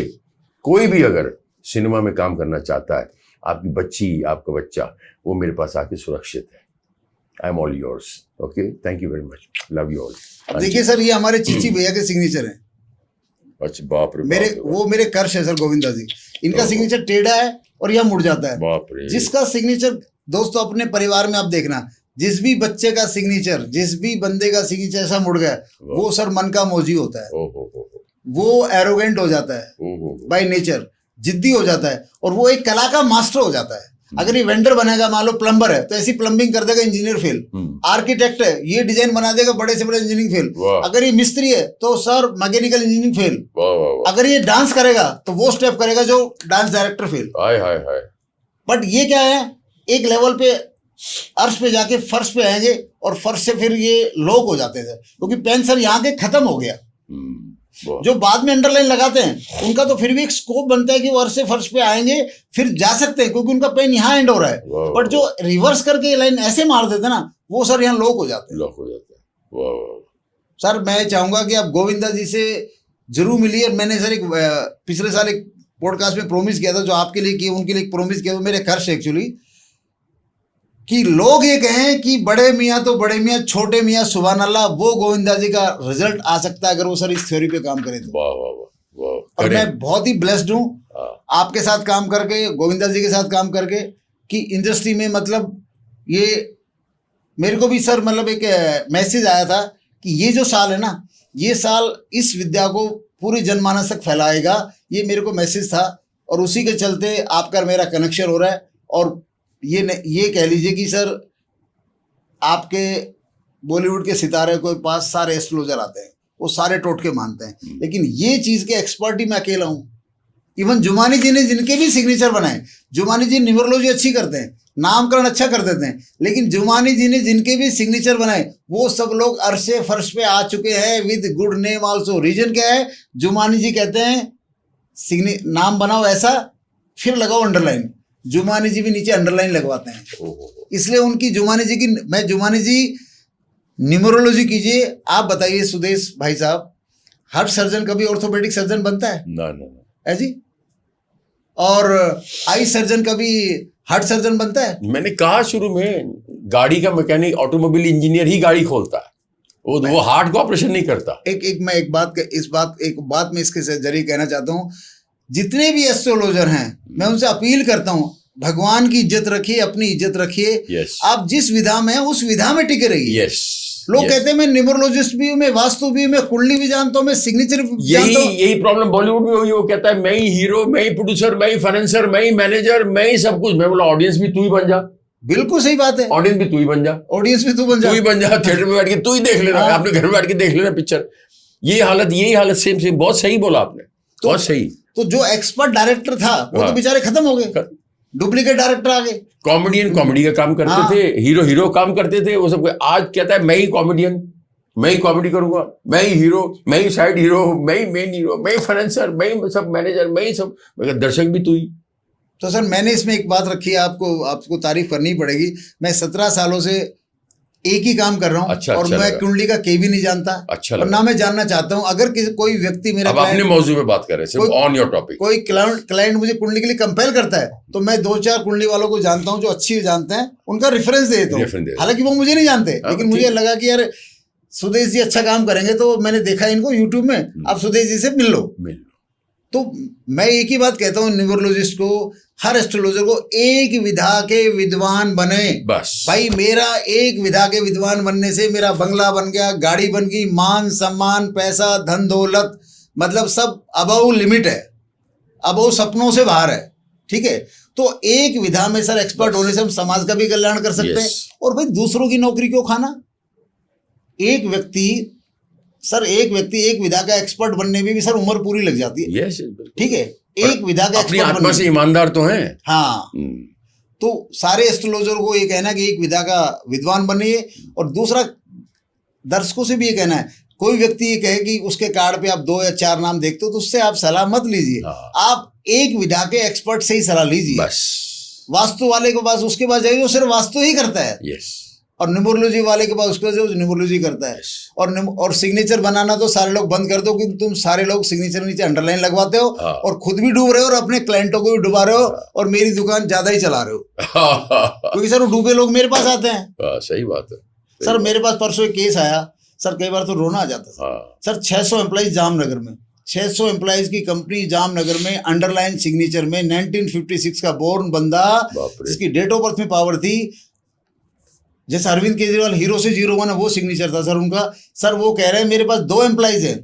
कोई भी अगर सिनेमा में काम करना चाहता है, आपकी बच्ची, आपका बच्चा, वो मेरे पास आके सुरक्षित है। I am all yours. Okay, thank you very much, love you all. देखिए सर, ये हमारे चीची भैया के सिग्नेचर हैं। अच्छा, बाप रे, मेरे कर्श है सर गोविंदा जी, इनका सिग्नेचर टेढ़ा है और यह मुड़ जाता है। बाप रे। जिसका सिग्नेचर दोस्तों अपने परिवार में आप देखना, जिस भी बच्चे का सिग्नेचर, जिस भी बंदे का सिग्नेचर ऐसा मुड़ गया, वो सर मन का मौजी होता है। वो एरोगेंट हो जाता है बाय नेचर, जिद्दी हो जाता है और वो एक कला का मास्टर हो जाता है। अगर ये वेंडर बनेगा, मान लो प्लम्बर है तो ऐसी प्लम्बिंग कर देगा इंजीनियर फेल। आर्किटेक्ट है, ये डिजाइन बना देगा बड़े से बड़े इंजीनियरिंग फेल। अगर ये मिस्त्री है तो सर मैकेनिकल इंजीनियरिंग फेल। अगर ये डांस करेगा तो वो स्टेप करेगा जो डांस डायरेक्टर फेल। बट ये क्या है, एक लेवल पे अर्श पे जाके फर्श पे आएंगे और फर्श से फिर ये लोग हो जाते थे, क्योंकि पेन सर यहाँ के खत्म हो गया। जो बाद में अंडरलाइन लगाते हैं उनका तो फिर भी एक स्कोप बनता है कि वो अर्श से फर्श पे आएंगे फिर जा सकते हैं, क्योंकि उनका पेन यहाँ एंड हो रहा है। बट जो रिवर्स करके लाइन ऐसे मार देते ना, वो सर यहाँ लोग हो जाते हैं। सर मैं चाहूंगा कि आप गोविंदा जी से जरूर मिलिए। मैंने सर पिछले साल एक पॉडकास्ट में प्रॉमिस किया था, जो आपके लिए किया, उनके लिए प्रॉमिस किया था, मेरे खर्च एक्चुअली, कि लोग ये कहें कि बड़े मियाँ तो बड़े मियाँ, छोटे मियाँ सुभान अल्लाह, वो गोविंदा जी का रिजल्ट आ सकता है अगर वो सर इस थ्योरी पे काम करें तो। वाह। और मैं बहुत ही ब्लेस्ड हूँ आपके साथ काम करके, गोविंदा जी के साथ काम करके, कि इंडस्ट्री में मतलब ये मेरे को भी सर मतलब एक मैसेज आया था कि ये जो साल है ना, ये साल इस विद्या को पूरी जनमानस तक फैलाएगा, ये मेरे को मैसेज था। और उसी के चलते आपका मेरा कनेक्शन हो रहा है। और ये कह लीजिए कि सर आपके बॉलीवुड के सितारे के पास सारे एस्ट्रोलॉजर आते हैं, वो सारे टोटके मानते हैं, लेकिन ये चीज़ के एक्सपर्ट ही मैं अकेला हूँ। इवन जुमानी जी ने जिनके भी सिग्नेचर बनाए, जुमानी जी न्यूमरोलॉजी अच्छी करते हैं, नामकरण अच्छा कर देते हैं, लेकिन जुमानी जी ने जिनके भी सिग्नेचर बनाए वो सब लोग अर्शे फर्श पे आ चुके हैं with good name also. Reason क्या है? जुमानी जी कहते हैं नाम बनाओ ऐसा, फिर लगाओ अंडरलाइन। जुमानी जी भी नीचे अंडरलाइन लगवाते हैं, इसलिए उनकी जुमानी जी की, मैं जुमानी जी न्यूमरोलॉजी कीजिए। आप बताइए सुदेश भाई साहब, हार्ट सर्जन कभी ऑर्थोपेडिक सर्जन बनता है? ना है जी। और आई सर्जन कभी हार्ट सर्जन बनता है? मैंने कहा शुरू में, गाड़ी का मैकेनिक, ऑटोमोबाइल इंजीनियर ही गाड़ी खोलता है, वो हार्ट का ऑपरेशन नहीं करता। मैं एक बात मैं इसके जरिए कहना चाहता हूँ, जितने भी एस्ट्रोलॉजर हैं मैं उनसे अपील करता हूँ, भगवान की इज्जत रखिए, अपनी इज्जत रखिए। yes. आप जिस विधा में हैं उस विधा में टिके रहिए। yes. लोग Yes. कहते हैं मैं न्यूमरोलॉजिस्ट भी हूँ, मैं वास्तु भी हूँ, मैं कुंडली भी जानता हूँ, मैं सिग्नेचर भी जानता हूँ। यही प्रॉब्लम बॉलीवुड में हुई। वो कहता है मैं ही हीरो, मैं ही प्रोड्यूसर, मैं ही फाइनेंसर, मैं ही मैनेजर, मैं ही सब कुछ। मैं बोला ऑडियंस भी तू ही बन जा, बिल्कुल सही बात है, ऑडियंस भी तू ही बन जा, ऑडियंस भी तू बन जा। तू ही बन जा, थिएटर में बैठ के तू ही देख लेना, हाँ। अपने घर में बैठ के देख लेना पिक्चर। यही हालत सेम। बहुत सही बोला आपने, बहुत सही। तो जो एक्सपर्ट डायरेक्टर था वो तो हाँ। बेचारे खत्म हो गए, डुप्लीकेट डायरेक्टर आ गए। कॉमेडियन कॉमेडी का काम करते हाँ। थे, हीरो काम करते थे, वो सब। आज कहता है मैं ही कॉमेडियन, मैं ही कॉमेडी करूंगा, मैं ही हीरो, मैं ही साइड हीरो, मैं ही मेन हीरो, मैं ही फाइनेंसर, मैं ही सब मैनेजर, मैं ही सब। मगर दर्शक भी तू ही। तो सर मैंने इसमें एक बात रखी है, आपको तारीफ करनी पड़ेगी। मैं 17 सालों से एक ही काम कर रहा हूँ। अच्छा, और अच्छा मैं लगा। कुंडली का के भी नहीं जानता, अच्छा और लगा। ना मैं जानना चाहता हूँ। अगर कोई व्यक्ति मेरा अब अपने मौजू में बात कर रहे हैं, सिर्फ ऑन योर टॉपिक। कोई क्लाइंट मुझे कुंडली के लिए कंपेल करता है, तो मैं 2-4 कुंडली वालों को जानता हूँ जो अच्छी जानते हैं, उनका रेफरेंस दे देता हूँ। हालांकि वो मुझे नहीं जानते, लेकिन मुझे लगा कि यार सुदेश जी अच्छा काम करेंगे, तो मैंने देखा इनको यूट्यूब में, आप सुदेश जी से मिल लो। तो मैं एक ही बात कहता हूँ न्यूमरोलॉजिस्ट को, हर एस्ट्रोलॉजर को, एक विधा के विद्वान बने बस। भाई मेरा एक विधा के विद्वान बनने से मेरा बंगला बन गया, गाड़ी बन गई, मान सम्मान, पैसा, धन दौलत, मतलब सब अबव लिमिट है, अबव सपनों से बाहर है। ठीक है, तो एक विधा में सर एक्सपर्ट होने से हम समाज का भी कल्याण कर सकते हैं। और भाई दूसरों की नौकरी क्यों खाना। एक व्यक्ति एक विधा का एक्सपर्ट बनने में भी सर उम्र पूरी लग जाती है। ठीक है, एक विधा का अपनी आत्मा से ईमानदार तो हैं। हाँ, तो सारे एस्ट्रोलॉजर को ये कहना कि एक विधा का विद्वान बनिए। और दूसरा, दर्शकों से भी ये कहना है, कोई व्यक्ति ये कहे कि उसके कार्ड पे आप 2 या 4 नाम देखते हो, तो उससे आप सलाह मत लीजिए। आप एक विधा के एक्सपर्ट से ही सलाह लीजिए। बस। वास्तु वाले के पास, उसके पास जाइए, वो सिर्फ वास्तु ही करता है। और न्यूमरोलॉजी वाले के पास, उसके पास जो न्यूमरोलॉजी करता है। और सिग्नेचर बनाना तो सारे लोग बंद कर दो, क्योंकि तुम सारे लोग सिग्नेचर नीचे अंडरलाइन लगवाते हो, और खुद भी डूब रहे हो और अपने क्लाइंटों को भी डुबा रहे हो, और मेरी दुकान ज्यादा ही चला रहे हो। क्योंकि सर वो डूबे लोग मेरे पास आते हैं। सही बात है। सर मेरे पास परसों एक केस आया सर, कई बार तो रोना आ जाता था। सर 600 एम्प्लॉइज जामनगर में, 600 एम्प्लॉइज की कंपनी जामनगर में, अंडरलाइन सिग्नेचर में, 1956 का बोर्न बंदा, जिसकी डेट ऑफ बर्थ में पावर थी। जैसे अरविंद केजरीवाल हीरो से 01 है, वो सिग्नेचर था सर उनका। सर वो कह रहे हैं मेरे पास 2 एम्प्लॉइज हैं।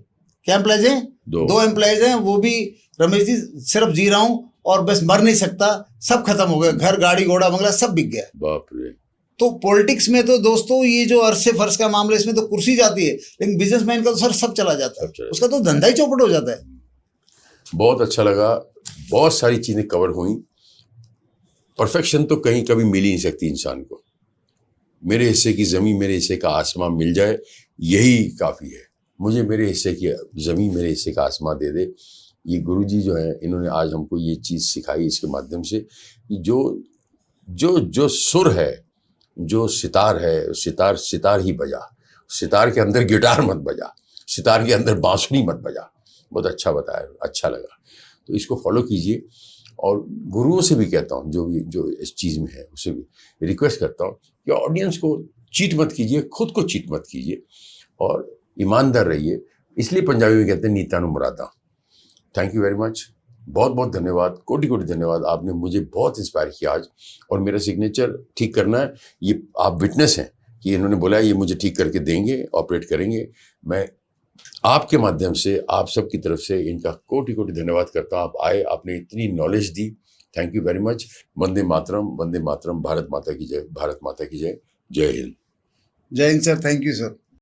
क्या एम्प्लॉइज हैं? 2 एम्प्लॉइज हैं, वो भी रमेश जी सिर्फ जी रहा हूँ और बस मर नहीं सकता। सब खत्म हो गया, घर, गाड़ी, घोड़ा, बंगला सब बिक गया। बाप रे। तो पॉलिटिक्स में तो दोस्तों ये जो अर्श से फर्श का मामला, इसमें तो कुर्सी जाती है, लेकिन बिजनेसमैन का तो सर सब चला जाता है, उसका तो धंधा ही चौपट हो जाता है। बहुत अच्छा लगा, बहुत सारी चीजें कवर हुई। परफेक्शन तो कहीं कभी मिल ही नहीं सकती इंसान को। मेरे हिस्से की ज़मीन, मेरे हिस्से का आसमां मिल जाए, यही काफ़ी है। मुझे मेरे हिस्से की ज़मीन, मेरे हिस्से का आसमां दे दे। ये गुरुजी जो हैं, इन्होंने आज हमको ये चीज़ सिखाई इसके माध्यम से कि जो सुर है, जो सितार है, सितार ही बजा। सितार के अंदर गिटार मत बजा, सितार के अंदर बांसुरी मत बजा। बहुत अच्छा बताया, अच्छा लगा। तो इसको फॉलो कीजिए। और गुरुओं से भी कहता हूँ, जो इस चीज़ में है, उसे भी रिक्वेस्ट करता हूँ कि ऑडियंस को चीट मत कीजिए, खुद को चीट मत कीजिए, और ईमानदार रहिए। इसलिए पंजाबी में कहते हैं नीता नु मुरादा। थैंक यू वेरी मच, बहुत बहुत धन्यवाद, कोटि कोटि धन्यवाद। आपने मुझे बहुत इंस्पायर किया आज। और मेरा सिग्नेचर ठीक करना है, ये आप विटनेस हैं कि इन्होंने बोला ये मुझे ठीक करके देंगे, ऑपरेट करेंगे। मैं आपके माध्यम से, आप सब की तरफ से इनका कोटि कोटि धन्यवाद करता हूँ। आप आए, आपने इतनी नॉलेज दी, थैंक यू वेरी मच। वंदे मातरम, वंदे मातरम। भारत माता की जय, भारत माता की जय। जय हिंद। जय Hind sir, thank you sir.